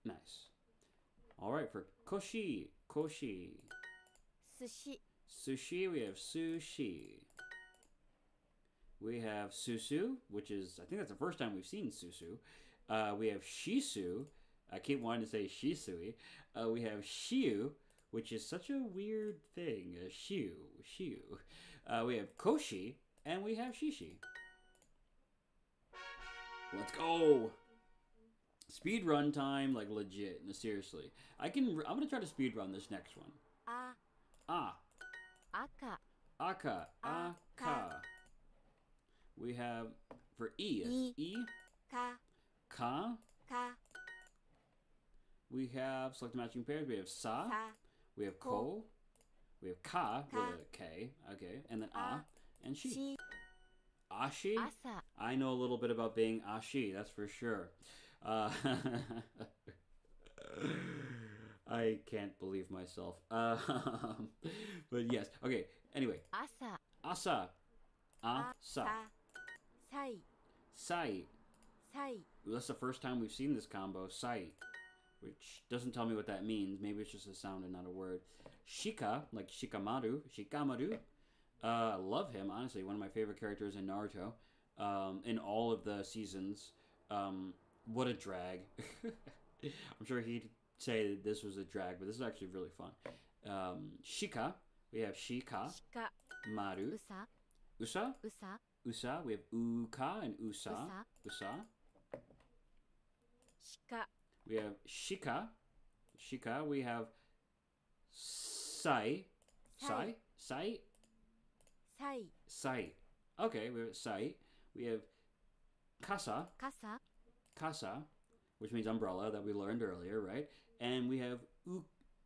[SPEAKER 1] Nice. Alright, for koshi.
[SPEAKER 3] 寿司
[SPEAKER 1] Sushi, we have sushi. We have susu, which is, I think that's the first time we've seen susu. We have shisu. I keep wanting to say shisui. We have shiu, which is such a weird thing. Shiu. We have koshi, and we have shishi. Let's go! Speed run time, like legit. No, seriously. I'm gonna try to speed run this next one.
[SPEAKER 3] あ
[SPEAKER 1] Ah,
[SPEAKER 3] 赤
[SPEAKER 1] aka, aka. We have, for E, it's E,
[SPEAKER 3] か
[SPEAKER 1] ka.
[SPEAKER 3] か
[SPEAKER 1] We have, select the matching pairs. We have sa.
[SPEAKER 3] さ
[SPEAKER 1] We have ko. We have ka,
[SPEAKER 3] Ka.
[SPEAKER 1] with a K. Okay. And then a. And she.
[SPEAKER 3] し
[SPEAKER 1] Ashi?
[SPEAKER 3] 朝
[SPEAKER 1] I know a little bit about being ashi, that's for sure. I can't believe myself. But yes. Okay. Anyway.
[SPEAKER 3] 朝
[SPEAKER 1] Asa. Asa.
[SPEAKER 3] ささい
[SPEAKER 1] Sai.
[SPEAKER 3] さい
[SPEAKER 1] That's the first time we've seen this combo. Sai. Which doesn't tell me what that means. Maybe it's just a sound and not a word. Shika. Like Shikamaru. Love him, honestly. One of my favorite characters in Naruto. In all of the seasons. What a drag. I'm sure he'd say that this was a drag, but this is actually really fun. Shika. We have Shika.
[SPEAKER 3] しか
[SPEAKER 1] Maru.
[SPEAKER 3] うさ
[SPEAKER 1] Usa.
[SPEAKER 3] うさ
[SPEAKER 1] Usa. We have Uka and Usa.
[SPEAKER 3] Usa.
[SPEAKER 1] Usa.
[SPEAKER 3] しか
[SPEAKER 1] We have Shika. Shika. We have Sai. Sai. Sai.
[SPEAKER 3] さい
[SPEAKER 1] Sai. Okay, we have Sai. We have Kasa.
[SPEAKER 3] 傘
[SPEAKER 1] Kasa, which means umbrella that we learned earlier, right? And we have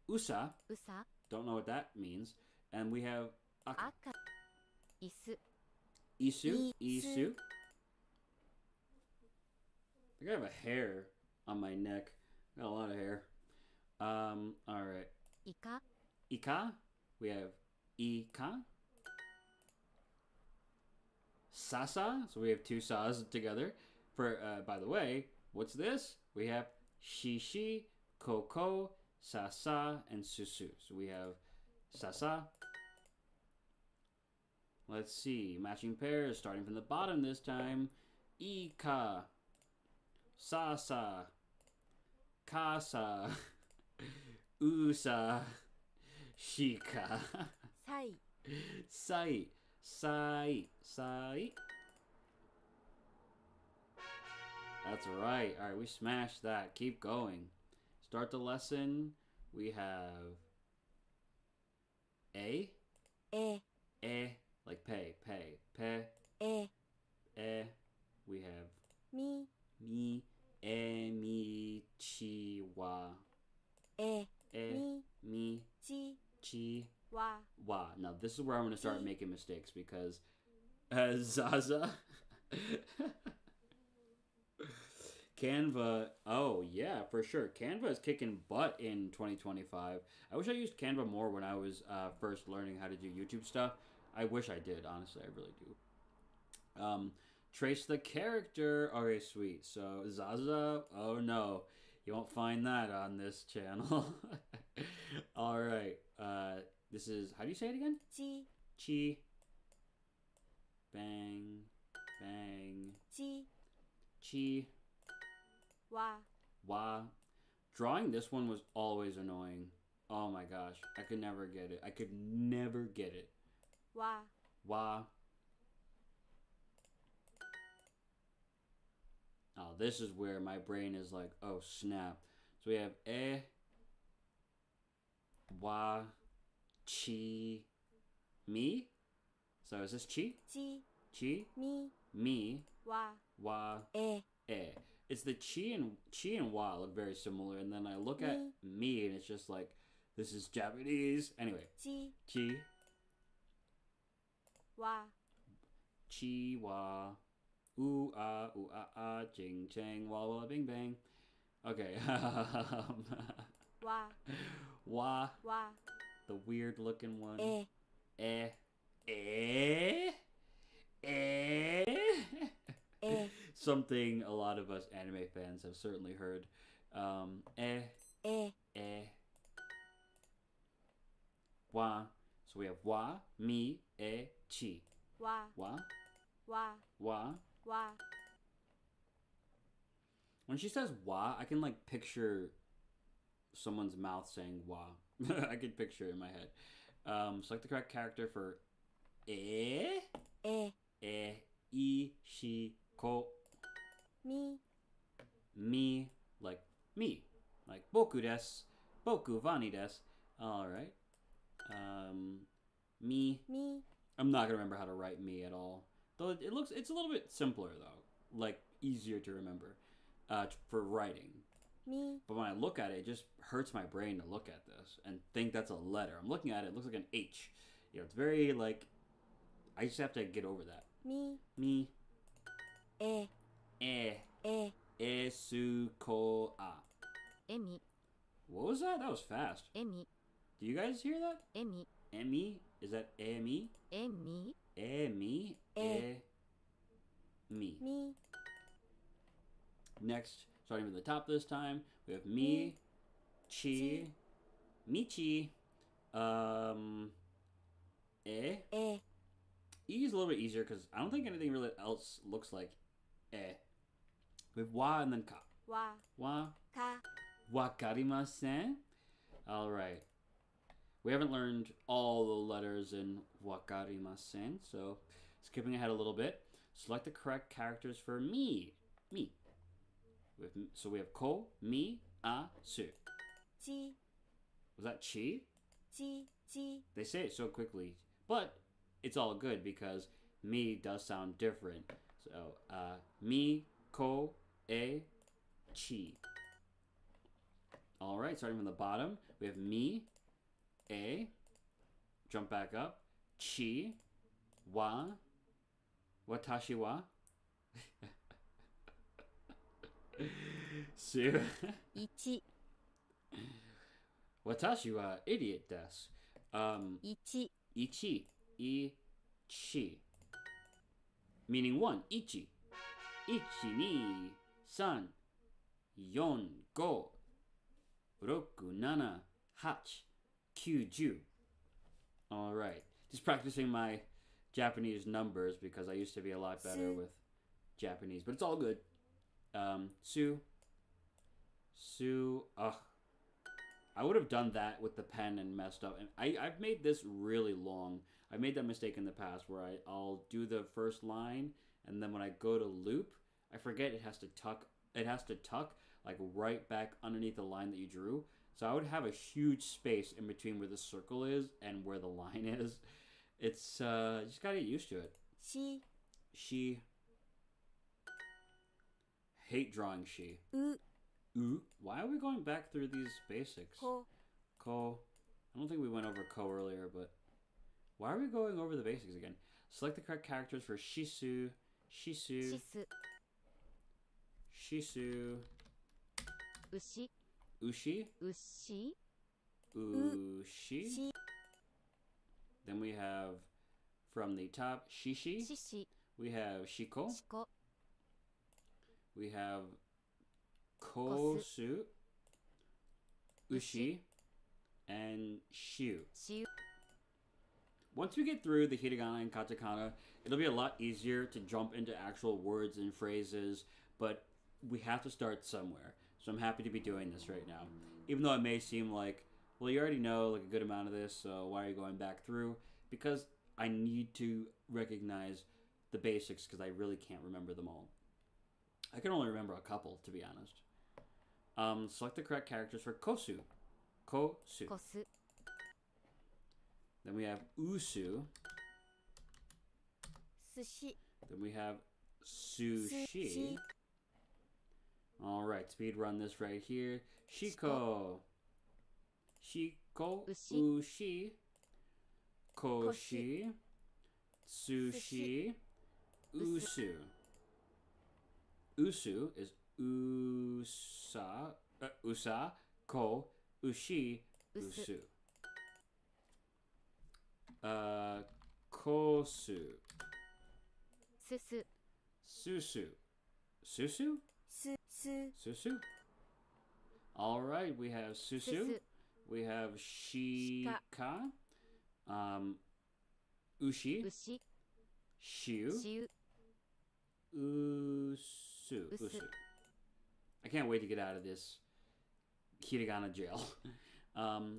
[SPEAKER 1] Usa.
[SPEAKER 3] うさ
[SPEAKER 1] Don't know what that means. And we have Aka.
[SPEAKER 3] 赤椅子
[SPEAKER 1] Isu.
[SPEAKER 3] Isu.
[SPEAKER 1] Isu. I think I have a hair on my neck. Got a lot of hair. Alright.
[SPEAKER 3] イカ
[SPEAKER 1] Ika. We have Ika. Sasa. So we have two sas together. For by the way, what's this? We have shishi, koko, sasa, and susu. So we have sasa. Let's see. Matching pairs starting from the bottom this time. Ika. Sasa. Kasa. Usa. Shika.
[SPEAKER 3] さい
[SPEAKER 1] Sai. Sai. Sai. That's right. Alright, we smashed that. Keep going. Start the lesson. We have A.
[SPEAKER 3] え
[SPEAKER 1] Like pay. Pe.
[SPEAKER 3] え
[SPEAKER 1] We have
[SPEAKER 3] み
[SPEAKER 1] mi. Mi. Chi. Wa.
[SPEAKER 3] え
[SPEAKER 1] Mi.
[SPEAKER 3] ち
[SPEAKER 1] Chi.
[SPEAKER 3] わ
[SPEAKER 1] Wa. Now, this is where I'm going to start
[SPEAKER 3] Chi.
[SPEAKER 1] making mistakes because Zaza. Canva, oh yeah, for sure. Canva is kicking butt in 2025. I wish I used Canva more when I was first learning how to do YouTube stuff. I wish I did, honestly, I really do. Trace the character. Okay, sweet. So, Zaza, oh no, you won't find that on this channel. Alright, this is, how do you say it again?
[SPEAKER 3] ち
[SPEAKER 1] Chi. Bang. Bang.
[SPEAKER 3] ち
[SPEAKER 1] Chi.
[SPEAKER 3] わ
[SPEAKER 1] Wow. Drawing this one was always annoying. Oh my gosh. I could never get it. I could never get it.
[SPEAKER 3] わ
[SPEAKER 1] Wow. Oh, this is where my brain is like, oh snap. So we have wa, chi, mi. So is this chi?
[SPEAKER 3] ち
[SPEAKER 1] Chi,
[SPEAKER 3] み
[SPEAKER 1] mi,
[SPEAKER 3] わ
[SPEAKER 1] wa,
[SPEAKER 3] え
[SPEAKER 1] eh. It's the chi and wa look very similar, and then I look at me and it's just like, this is Japanese. Anyway,
[SPEAKER 3] ち
[SPEAKER 1] chi,
[SPEAKER 3] わ
[SPEAKER 1] chi wa, ooh ah, jing chang, walla walla bing bang. Okay,
[SPEAKER 3] わ
[SPEAKER 1] wa,
[SPEAKER 3] わ
[SPEAKER 1] the weird looking one.
[SPEAKER 3] え
[SPEAKER 1] Eh, eh, eh.
[SPEAKER 3] え
[SPEAKER 1] Something a lot of us anime fans have certainly heard. Eh,
[SPEAKER 3] え
[SPEAKER 1] eh, wa. So we have wa, mi, e, chi.
[SPEAKER 3] わ
[SPEAKER 1] Wa,
[SPEAKER 3] わ
[SPEAKER 1] wa.
[SPEAKER 3] わ
[SPEAKER 1] When she says wa, I can like picture someone's mouth saying wa. I can picture it in my head. Select the correct character for e,
[SPEAKER 3] え
[SPEAKER 1] e, I, shi, ko.
[SPEAKER 3] み
[SPEAKER 1] Me, like me. Like boku desu. Boku Vonni desu. Alright. Me.
[SPEAKER 3] み
[SPEAKER 1] I'm not gonna remember how to write me at all. Though it's a little bit simpler though. Like easier to remember. For writing.
[SPEAKER 3] み
[SPEAKER 1] But when I look at it, it just hurts my brain to look at this and think that's a letter. I'm looking at it, it looks like an H. You know, it's very like I just have to get over that.
[SPEAKER 3] み
[SPEAKER 1] Me.
[SPEAKER 3] え
[SPEAKER 1] Eh.
[SPEAKER 3] え
[SPEAKER 1] Esu ko a.
[SPEAKER 2] えみ
[SPEAKER 1] What was that? That was fast.
[SPEAKER 2] えみ
[SPEAKER 1] Do you guys hear that?
[SPEAKER 2] えみ
[SPEAKER 1] Emi? Is that emi?
[SPEAKER 2] えみ
[SPEAKER 1] Emi?
[SPEAKER 3] Eh.
[SPEAKER 1] Me.
[SPEAKER 3] み
[SPEAKER 1] Next, starting from the top this time, we have me, chi, michi, e.
[SPEAKER 3] え
[SPEAKER 1] E is a little bit easier because I don't think anything really else looks like e. We have wa and then ka.
[SPEAKER 3] わ
[SPEAKER 1] Wa,
[SPEAKER 3] か
[SPEAKER 1] wakarimasen. All right. We haven't learned all the letters in wakarimasen, so skipping ahead a little bit. Select the correct characters for me. Me. So we have ko, mi, a, su.
[SPEAKER 3] ち
[SPEAKER 1] Was that chi?
[SPEAKER 3] ちち
[SPEAKER 1] They say it so quickly, but it's all good because me does sound different. So, mi, ko, e, chi. All right, starting from the bottom, we have me, e, jump back up, chi, wa, watashi wa, su,
[SPEAKER 3] いち
[SPEAKER 1] watashi wa idiot desu.
[SPEAKER 3] いち
[SPEAKER 1] Ichi, ichi, meaning one. Ichi, ichi, ni, san, yon, go, roku, nana, hach, kyu, ju. All right, just practicing my Japanese numbers because I used to be a lot better
[SPEAKER 3] Su.
[SPEAKER 1] with Japanese, but it's all good. Su, ugh. I would have done that with the pen and messed up. And I've made this really long. I made that mistake in the past where I'll do the first line, and then when I go to loop, I forget it has to tuck. It has to tuck like right back underneath the line that you drew. So I would have a huge space in between where the circle is and where the line is. It's you just gotta get used to it.
[SPEAKER 3] し
[SPEAKER 1] She. Hate drawing she.
[SPEAKER 3] う
[SPEAKER 1] Ooh. Why are we going back through these basics?
[SPEAKER 3] こ
[SPEAKER 1] Ko. I don't think we went over ko earlier, but why are we going over the basics again? Select the correct characters for shisu,
[SPEAKER 2] し
[SPEAKER 1] shisu,
[SPEAKER 2] す
[SPEAKER 1] shisu,
[SPEAKER 2] 牛
[SPEAKER 1] ushi,
[SPEAKER 2] 牛
[SPEAKER 1] ushi.
[SPEAKER 3] し
[SPEAKER 1] Then we have from the top shishi.
[SPEAKER 2] しし
[SPEAKER 1] We have shiko.
[SPEAKER 2] しこ
[SPEAKER 1] We have kosu, ushi, and shiu.
[SPEAKER 2] し
[SPEAKER 1] Once we get through the hiragana and katakana, it'll be a lot easier to jump into actual words and phrases, but we have to start somewhere. So I'm happy to be doing this right now. Even though it may seem like, well, you already know like a good amount of this, so why are you going back through? Because I need to recognize the basics because I really can't remember them all. I can only remember a couple, to be honest. Select the correct characters for kosu. Kosu.
[SPEAKER 2] こす
[SPEAKER 1] Then we have usu.
[SPEAKER 3] すし
[SPEAKER 1] Then we have Sushi. All right, speed run this right here. Shiko. Shiko. Ushi. Koshi. Sushi. Usu. Usu is usa. Usa. Ko. Ushi. Usu. Kosu.
[SPEAKER 2] Susu.
[SPEAKER 1] Susu. Susu? Susu. All right, we have susu.
[SPEAKER 2] Susu.
[SPEAKER 1] We have shika. Ushi.
[SPEAKER 2] Ushi.
[SPEAKER 1] Shiu.
[SPEAKER 2] Shiu.
[SPEAKER 1] Usu. Usu. I can't wait to get out of this hiragana jail.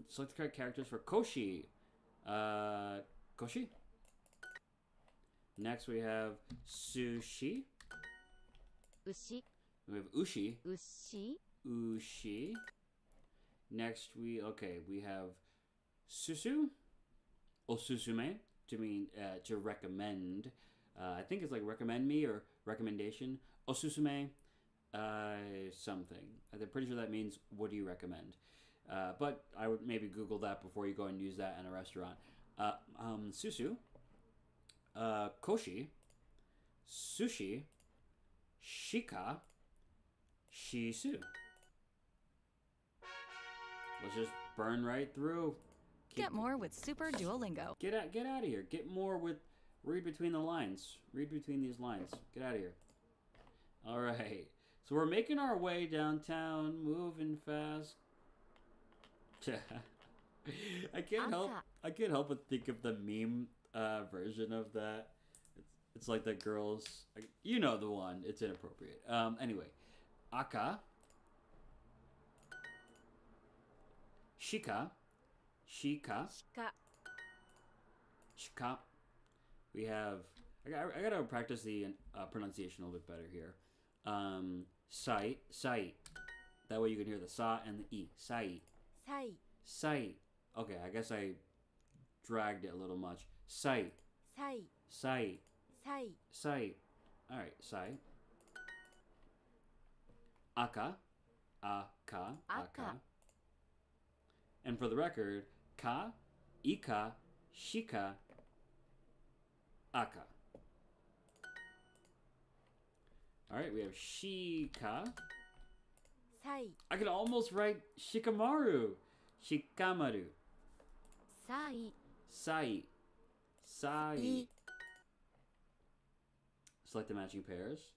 [SPEAKER 1] Select the correct characters for Koshi. Koshi. Next we have sushi.
[SPEAKER 2] Ushi.
[SPEAKER 1] We have ushi.
[SPEAKER 2] Ushi.
[SPEAKER 1] Ushi. Next we have susu. Or susume to mean to recommend. I think it's like recommend me or recommendation. Osusume something. I'm pretty sure that means what do you recommend. But I would maybe Google that before you go and use that in a restaurant. Susu. Koshi. Sushi. Shika. Shisu. Let's just burn right through.
[SPEAKER 3] Get more with Super Duolingo.
[SPEAKER 1] Get out of here. Get more with read between the lines. Read between these lines. Get out of here. All right. So we're making our way downtown, moving fast. I can't help but think of the meme version of that. It's like the girls, you know the one. It's inappropriate. Anyway, aka, shika, shika, shika. We have. I gotta practice the pronunciation a little bit better here. Sai. That way you can hear the sa and the e. Sai. Sai. Okay, I guess I dragged it a little much. Sai. Sai. Alright, sai. Aka. And for the record, ka, ika, shika, aka. Alright, we have shika. I could almost write shikamaru. Shikamaru. Sai. Select the matching pairs.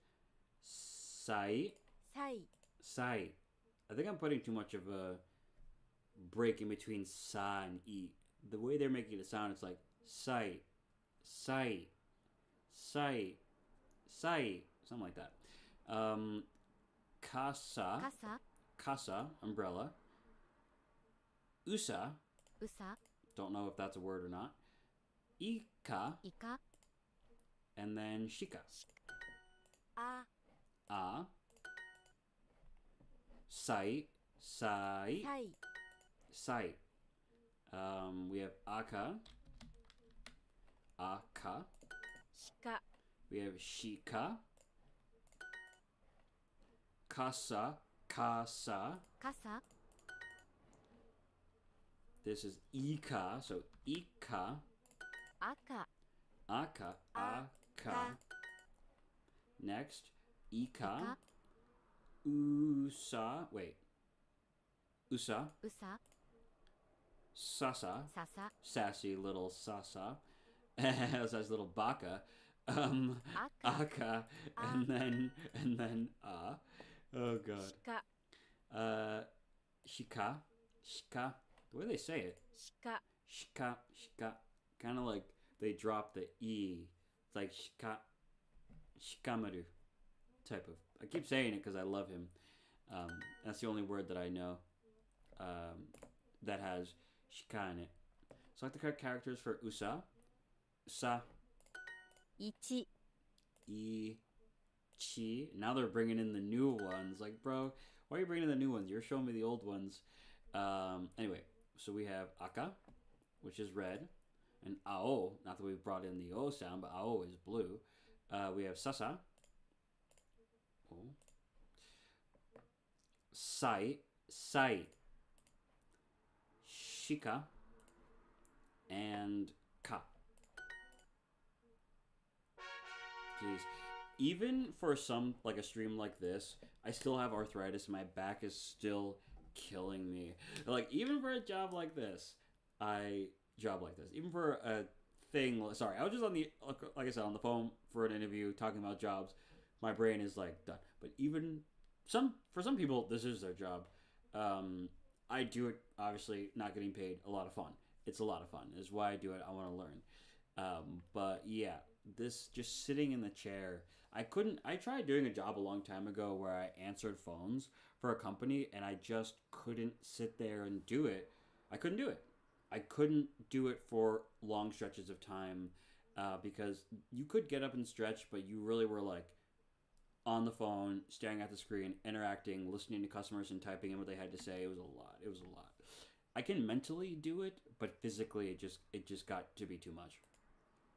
[SPEAKER 1] Sai. I think I'm putting too much of a break in between sa and e. The way they're making it sound, it's like sai. Something like that. Casa, umbrella. Usa. Don't know if that's a word or not. Ika. And then shika. Sai. We have aka. We have shika. Casa. This is ika, so ika. Aka. Next, ika. Usa. Sasa. Sassy little Sasa. Has little baka. Aka. And then Oh god. Shika. The way they say it. Shika. Kind of like they drop the E. It's like shikamaru type of. I keep saying it because I love him. That's the only word that I know that has shika in it. Select the correct characters for usa. Sa.
[SPEAKER 3] Ichi.
[SPEAKER 1] Ichi. Now they're bringing in the new ones. Like, bro, why are you bringing in the new ones? You're showing me the old ones. Anyway, so we have aka, which is red, and ao. Not that we've brought in the o sound, but ao is blue. We have sasa, Oh. Sai, sai. Shika and ka. Jeez. Even for some, like a stream like this, I still have arthritis and my back is still killing me. Like, even for a job like this, even for a thing, sorry, I was just on the, like I said, on the phone for an interview talking about jobs. My brain is like done. But even for some people, this is their job. I do it, obviously, not getting paid, a lot of fun. It's a lot of fun. Is why I do it. I want to learn. But yeah, this just sitting in the chair. I tried doing a job a long time ago where I answered phones for a company and I just couldn't sit there and do it. I couldn't do it. I couldn't do it for long stretches of time because you could get up and stretch, but you really were like on the phone, staring at the screen, interacting, listening to customers and typing in what they had to say. It was a lot. It was a lot. I can mentally do it, but physically it just got to be too much.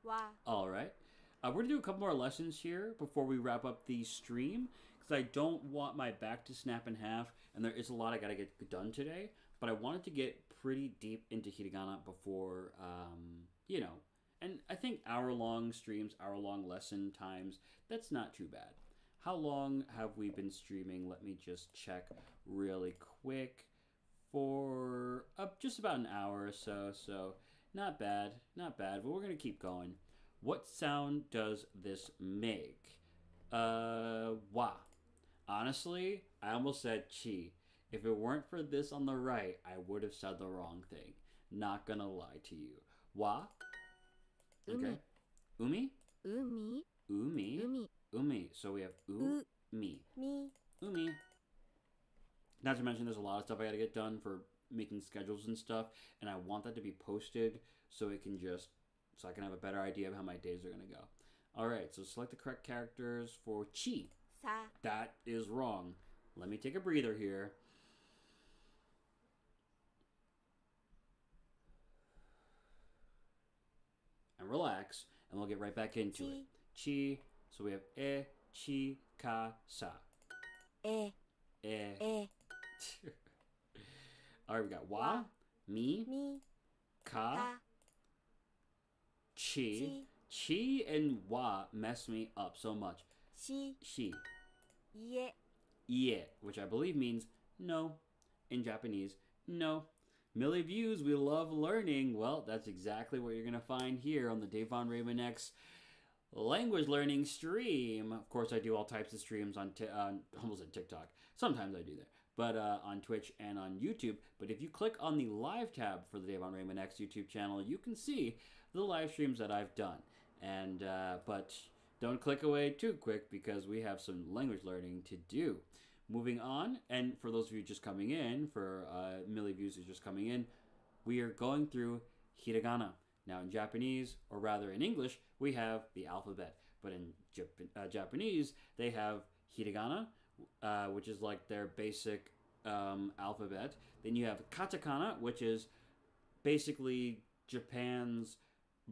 [SPEAKER 3] Wow.
[SPEAKER 1] All right. We're going to do a couple more lessons here before we wrap up the stream because I don't want my back to snap in half, and there is a lot I got to get done today, but I wanted to get pretty deep into hiragana before, and I think hour-long streams, hour-long lesson times, that's not too bad. How long have we been streaming? Let me just check really quick. For just about an hour or so, so not bad, but we're going to keep going. What sound does this make? Wa. Honestly, I almost said chi. If it weren't for this on the right, I would have said the wrong thing. Not gonna lie to you. Wa. Okay. Umi?
[SPEAKER 3] Umi.
[SPEAKER 1] Umi.
[SPEAKER 3] Umi.
[SPEAKER 1] Umi. So we have umi.
[SPEAKER 3] Me.
[SPEAKER 1] Umi. Not to mention there's a lot of stuff I gotta get done for making schedules and stuff, and I want that to be posted so I can have a better idea of how my days are gonna go. Alright, so select the correct characters for chi.
[SPEAKER 3] Sa.
[SPEAKER 1] That is wrong. Let me take a breather here. And relax, and we'll get right back into it. Chi. So we have chi, ka, sa.
[SPEAKER 3] E.
[SPEAKER 1] Alright, we got wa, mi, ka, chi. Chi and wa mess me up so much. Shi. Ie, which I believe means no in Japanese. No. Millie Views, we love learning. Well, that's exactly what you're going to find here on the Devon Raymond X language learning stream. Of course, I do all types of streams on almost on TikTok. Sometimes I do that. But on Twitch and on YouTube. But if you click on the live tab for the Devon Raymond X YouTube channel, you can see the live streams that I've done. And but don't click away too quick because we have some language learning to do. Moving on, and for those of you just coming in, for Millie Views who's just coming in, we are going through hiragana. Now in Japanese, or rather in English, we have the alphabet. But in Japanese, they have hiragana, which is like their basic alphabet. Then you have katakana, which is basically Japan's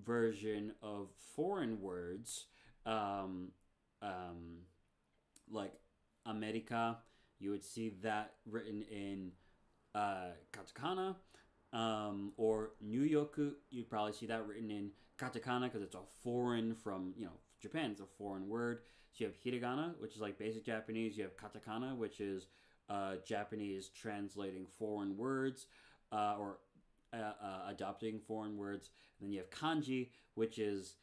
[SPEAKER 1] version of foreign words, like America. You would see that written in katakana, or New York. You'd probably see that written in katakana because it's a foreign from Japan. It's a foreign word. So you have hiragana, which is like basic Japanese. You have katakana, which is Japanese translating foreign words or adopting foreign words. And then you have kanji, which is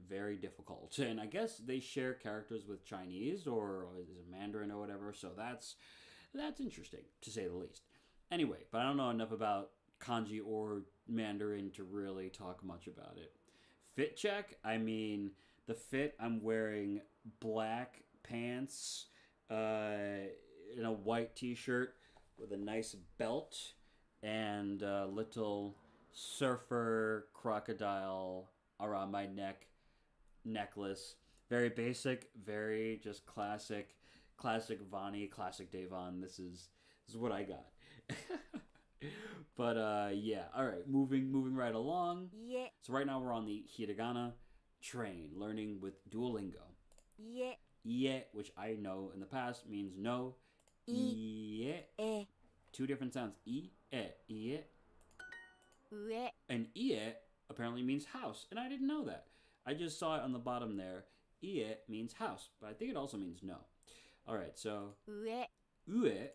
[SPEAKER 1] very difficult. And I guess they share characters with Chinese or is it Mandarin or whatever. So that's interesting to say the least. Anyway, but I don't know enough about kanji or Mandarin to really talk much about it. Fit check. I mean, the fit, I'm wearing black pants, in a white t-shirt with a nice belt and a little surfer crocodile around my necklace. Very basic, very just classic Vonni, classic Devon. This is what I got. But yeah, all right, moving right along. So right now we're on the hiragana train, learning with Duolingo. Ie, which I know in the past means no. Ie.
[SPEAKER 3] E.
[SPEAKER 1] Two different sounds. Ie. Ie.
[SPEAKER 3] Ue.
[SPEAKER 1] And ie apparently means house, and I didn't know that. I just saw it on the bottom there. Ie means house, but I think it also means no. All right, so
[SPEAKER 3] Ue.
[SPEAKER 1] ue.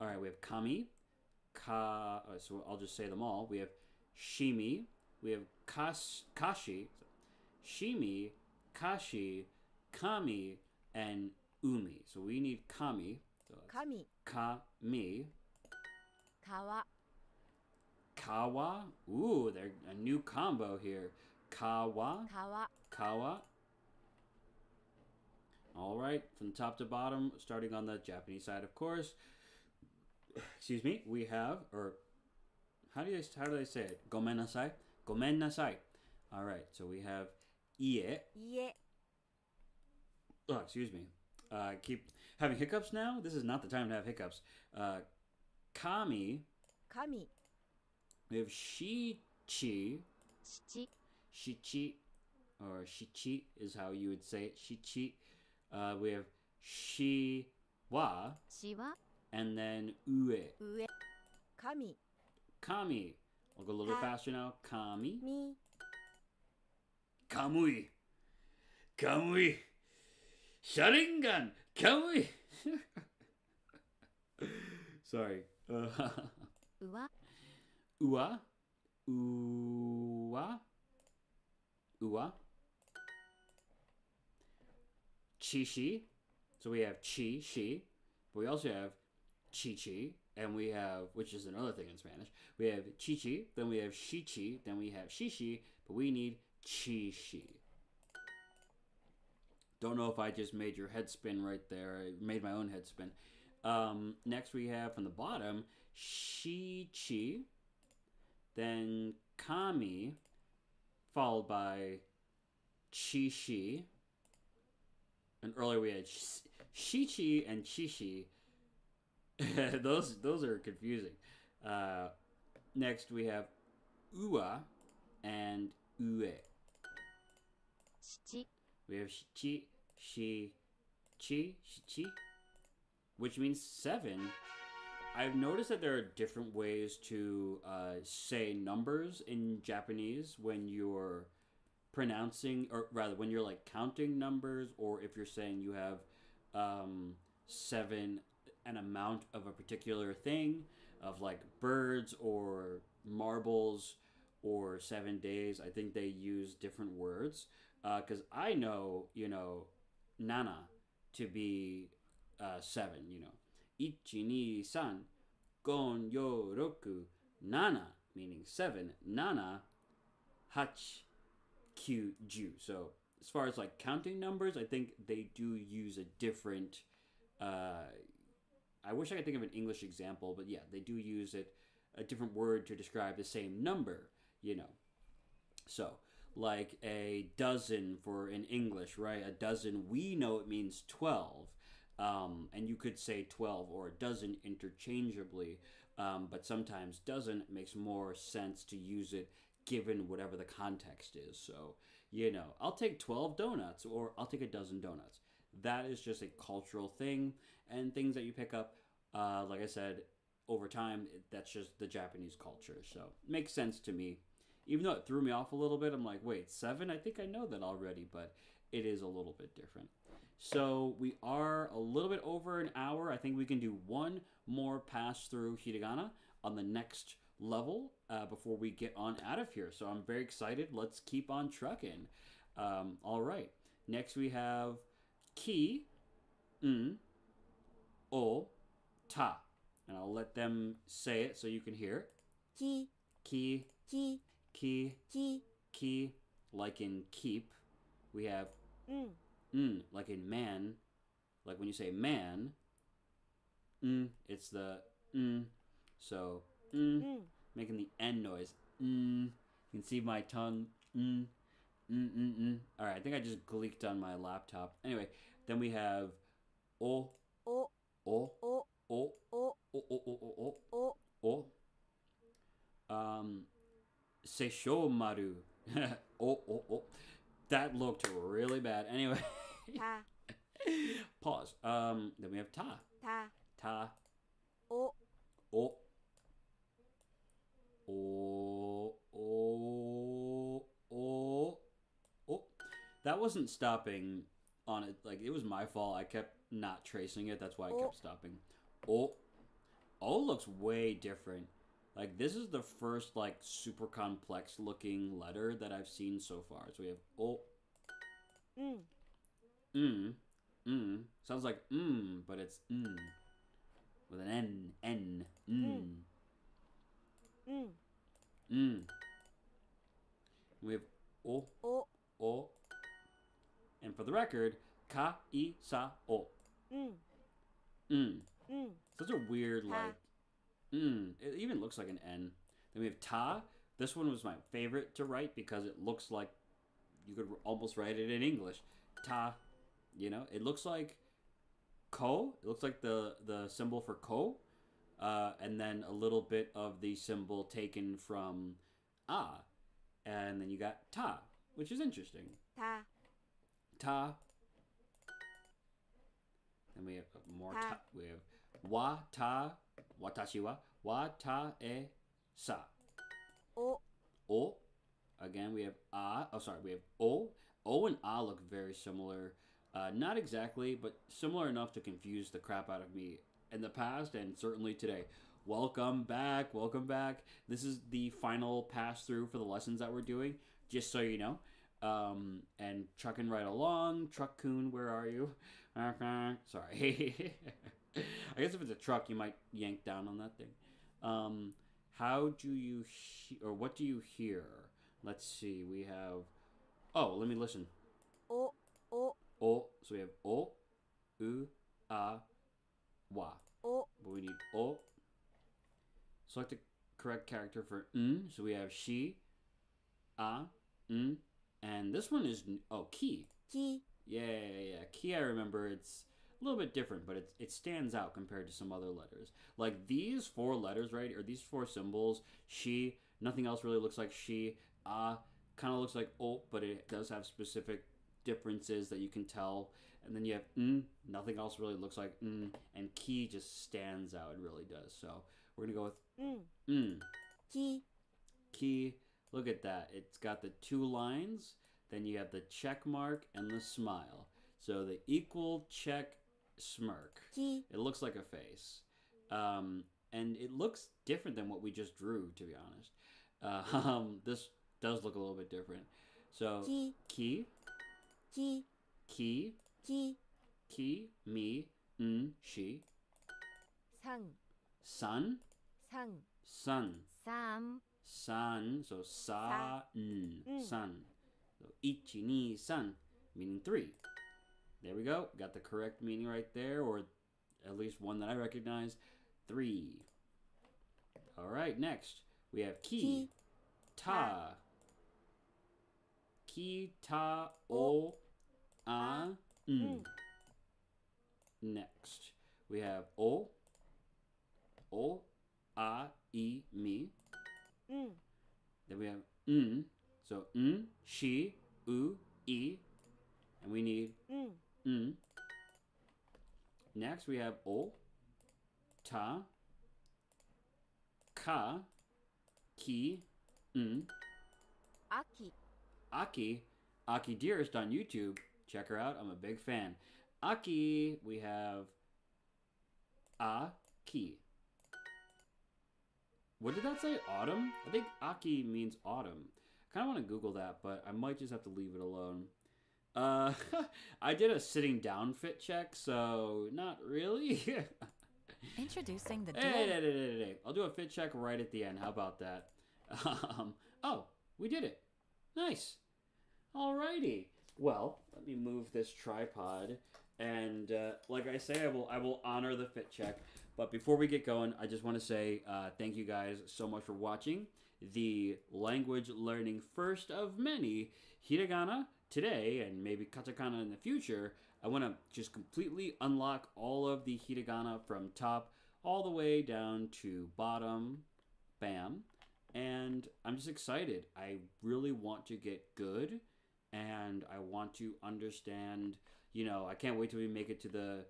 [SPEAKER 1] All right, we have kami, so I'll just say them all. We have shimi, we have kashi, shimi, kashi, kami, and umi. So we need kami. So
[SPEAKER 3] Kami.
[SPEAKER 1] kami.
[SPEAKER 3] Kawa.
[SPEAKER 1] Kawa. Ooh, they're a new combo here. Kawa.
[SPEAKER 3] Kawa.
[SPEAKER 1] Kawa. All right, from top to bottom, starting on the Japanese side, of course. Excuse me. We have, or how do they say it? Gomen nasai. Gomen nasai. All right, so we have ie.
[SPEAKER 3] Ie.
[SPEAKER 1] Oh, excuse me. Keep having hiccups now. This is not the time to have hiccups. Kami.
[SPEAKER 3] Kami.
[SPEAKER 1] We have shichi.
[SPEAKER 3] Shichi.
[SPEAKER 1] Shichi, or shichi is how you would say it. Shichi. We have shiwa,
[SPEAKER 3] Shiwa.
[SPEAKER 1] and then ue.
[SPEAKER 3] Ue. Kami.
[SPEAKER 1] Kami. I'll go a little bit faster now. Kami.
[SPEAKER 3] Mi.
[SPEAKER 1] Kamui. Kamui. Sharingan. Kamui. Sorry.
[SPEAKER 3] Uwa.
[SPEAKER 1] Ua. Ua. Ua. Chishi. So we have chi, shi. But we also have chichi. And we have, which is another thing in Spanish. We have chichi. Then we have shichi. Then we have shishi. But we need chishi. Don't know if I just made your head spin right there. I made my own head spin. Next we have from the bottom, shichi. Then kami. Followed by chishi. And earlier we had shichi and chishi. those are confusing. Next we have ua and ue.
[SPEAKER 3] Shichi.
[SPEAKER 1] We have shichi, shichi, which means 7. I've noticed that there are different ways to say numbers in Japanese when you're pronouncing, or rather when you're like counting numbers, or if you're saying you have 7, an amount of a particular thing, of like birds or marbles or 7 days. I think they use different words. Because I know, nana to be 7, Ichi, ni, san, gon, yo, roku, nana, meaning 7, nana, hach, kyu, ju. So as far as like counting numbers, I think they do use a different, I wish I could think of an English example, but yeah, they do use a different word to describe the same number, So, like a dozen for in English, right? A dozen, we know it means 12. And you could say 12 or a dozen interchangeably, but sometimes dozen makes more sense to use it given whatever the context is. So, I'll take 12 donuts or I'll take a dozen donuts. That is just a cultural thing, and things that you pick up, like I said, over time, that's just the Japanese culture. So, makes sense to me. Even though it threw me off a little bit, I'm like, wait, 7? I think I know that already, but it is a little bit different. So we are a little bit over an hour. I think we can do one more pass through hiragana on the next level before we get on out of here. So I'm very excited. Let's keep on trucking. All right. Next we have ki, o, ta. And I'll let them say it so you can hear.
[SPEAKER 3] Ki.
[SPEAKER 1] Ki.
[SPEAKER 3] Ki.
[SPEAKER 1] Ki,
[SPEAKER 3] Ki.
[SPEAKER 1] ki, like in keep. We have like in man. Like when you say man, it's the So making the N noise. You can see my tongue. All right, I think I just gleeked on my laptop. Anyway, then we have o,
[SPEAKER 3] O.
[SPEAKER 1] o,
[SPEAKER 3] O.
[SPEAKER 1] o,
[SPEAKER 3] O.
[SPEAKER 1] o,
[SPEAKER 3] O.
[SPEAKER 1] o. Seishomaru. O. That looked really bad. Anyway,
[SPEAKER 3] た
[SPEAKER 1] pause. Then we have ta.
[SPEAKER 3] た
[SPEAKER 1] Ta.
[SPEAKER 3] お
[SPEAKER 1] O. O. O. O. O. That wasn't stopping on it. Like, it was my fault. I kept not tracing it. That's why I kept stopping. O. O looks way different. Like, this is the first, like, super complex looking letter that I've seen so far. So we have O.
[SPEAKER 3] うん
[SPEAKER 1] Sounds like but it's with an N.
[SPEAKER 3] うん
[SPEAKER 1] We have O.
[SPEAKER 3] お
[SPEAKER 1] O. And for the record, ka, I, sa, o.
[SPEAKER 3] うん
[SPEAKER 1] Mm.
[SPEAKER 3] うん
[SPEAKER 1] Such a weird,
[SPEAKER 3] Ta.
[SPEAKER 1] like, it even looks like an N. Then we have ta. This one was my favorite to write because it looks like you could almost write it in English. Ta. You know, it looks like ko. It looks like the symbol for ko. And then a little bit of the symbol taken from ah. And then you got ta, which is interesting.
[SPEAKER 3] た
[SPEAKER 1] Ta. And we have more ta. We have wa ta, watashi wa, wa ta e sa.
[SPEAKER 3] お
[SPEAKER 1] O. Again, we have ah. Oh, sorry, we have o. O and ah look very similar. Not exactly, but similar enough to confuse the crap out of me in the past and certainly today. Welcome back. Welcome back. This is the final pass through for the lessons that we're doing, just so you know. And trucking right along. Truck-kun, where are you? Sorry. I guess if it's a truck, you might yank down on that thing. How do you or what do you hear? Let's see. We have. Oh, let me listen.
[SPEAKER 3] お
[SPEAKER 1] O. So we have o, u, a, wa.
[SPEAKER 3] お
[SPEAKER 1] But we need o. Select the correct character for n. So we have she, a, n, and this one is ki.
[SPEAKER 3] き
[SPEAKER 1] Yeah. Ki, I remember it's a little bit different, but it stands out compared to some other letters. Like these 4 letters, right, or these 4 symbols, she, nothing else really looks like she, kind of looks like o, but it does have specific differences that you can tell. And then you have n, nothing else really looks like n, and ki just stands out, it really does. So we're gonna go with
[SPEAKER 3] うん
[SPEAKER 1] n.
[SPEAKER 3] き
[SPEAKER 1] Ki, look at that. It's got the 2 lines, then you have the check mark and the smile. So the equal check smirk.
[SPEAKER 3] き
[SPEAKER 1] It looks like a face. And it looks different than what we just drew, to be honest. This does look a little bit different. So,
[SPEAKER 3] き
[SPEAKER 1] ki,
[SPEAKER 3] き
[SPEAKER 1] ki,
[SPEAKER 3] き
[SPEAKER 1] ki, me, n, she.
[SPEAKER 3] さん
[SPEAKER 1] Sun,
[SPEAKER 3] さん
[SPEAKER 1] sun.
[SPEAKER 2] さん
[SPEAKER 1] Sun, so sa, n,
[SPEAKER 3] Mm.
[SPEAKER 1] sun. So, ichi, ni, san, meaning 3. There we go. Got the correct meaning right there, or at least one that I recognize. 3. All right, next we have ki,
[SPEAKER 3] き
[SPEAKER 1] ta. Ki, ta, o, a, n. Next we have o, a, I, me.
[SPEAKER 3] うん
[SPEAKER 1] Then we have n, so n, she, u, I, and we need
[SPEAKER 3] うん
[SPEAKER 1] n. Next we have o, ta, ka, ki, n.
[SPEAKER 3] 秋
[SPEAKER 1] Aki Dearest on YouTube. Check her out. I'm a big fan. Aki, we have Aki. What did that say? Autumn? I think Aki means autumn. Kind of want to Google that, but I might just have to leave it alone. I did a sitting down fit check, so not really.
[SPEAKER 4] Introducing the
[SPEAKER 1] Hey. I'll do a fit check right at the end. How about that? Oh, we did it. Nice. Alrighty. Well, let me move this tripod, and like I say, I will honor the fit check. But before we get going, I just want to say thank you guys so much for watching the language learning first of many hiragana today, and maybe katakana in the future. I want to just completely unlock all of the hiragana from top all the way down to bottom. Bam. And I'm just excited. I really want to get good and I want to understand. I can't wait till we make it to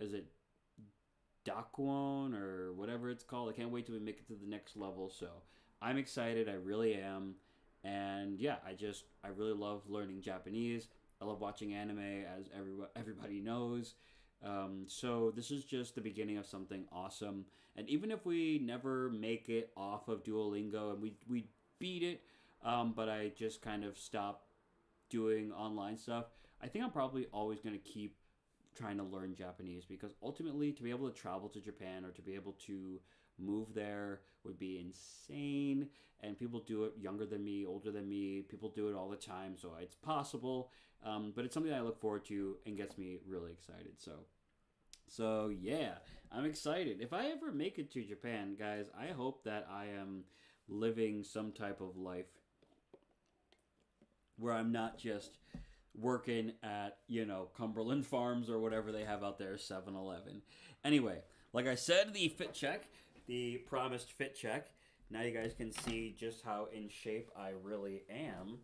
[SPEAKER 1] is it Dakwon or whatever it's called. I can't wait till we make it to the next level. So I'm excited. I really am. And yeah, I really love learning Japanese. I love watching anime, as everybody knows. So this is just the beginning of something awesome. And even if we never make it off of Duolingo and we beat it, but I just kind of stop doing online stuff, I think I'm probably always going to keep trying to learn Japanese, because ultimately to be able to travel to Japan or to be able to move there would be insane. And people do it younger than me, older than me. People do it all the time, so it's possible. But it's something that I look forward to and gets me really excited. So yeah, I'm excited. If I ever make it to Japan, guys, I hope that I am living some type of life where I'm not just working at, Cumberland Farms or whatever they have out there, 7-Eleven. Anyway, like I said, the fit check, the promised fit check. Now you guys can see just how in shape I really am.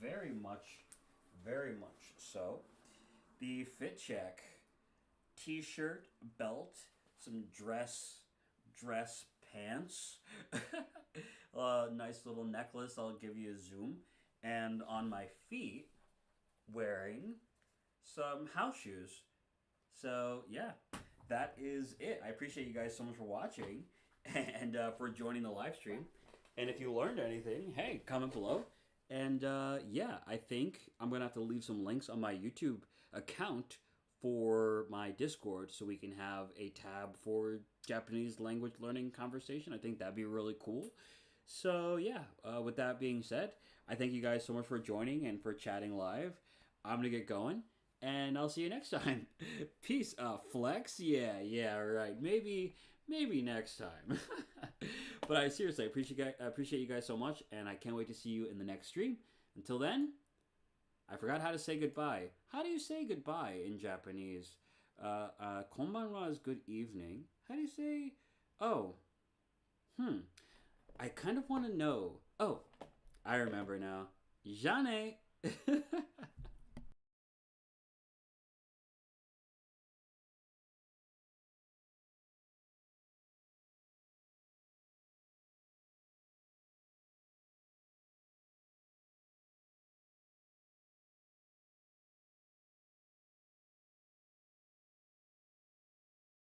[SPEAKER 1] Very much so. The fit check: t-shirt, belt, some dress pants, nice little necklace. I'll give you a zoom. And on my feet, wearing some house shoes. So yeah, that is it. I appreciate you guys so much for watching and for joining the live stream. And if you learned anything, hey, comment below. And yeah, I think I'm gonna have to leave some links on my YouTube account for my Discord, so we can have a tab for Japanese language learning conversation. I think that'd be really cool. So yeah, with that being said, I thank you guys so much for joining and for chatting live. I'm gonna get going, and I'll see you next time. Peace. Flex? Yeah, right. Maybe next time. But I seriously appreciate you guys so much, and I can't wait to see you in the next stream. Until then, I forgot how to say goodbye. How do you say goodbye in Japanese? Konbanwa is good evening. How do you say? Oh, I kind of want to know. Oh, I remember now. Jane.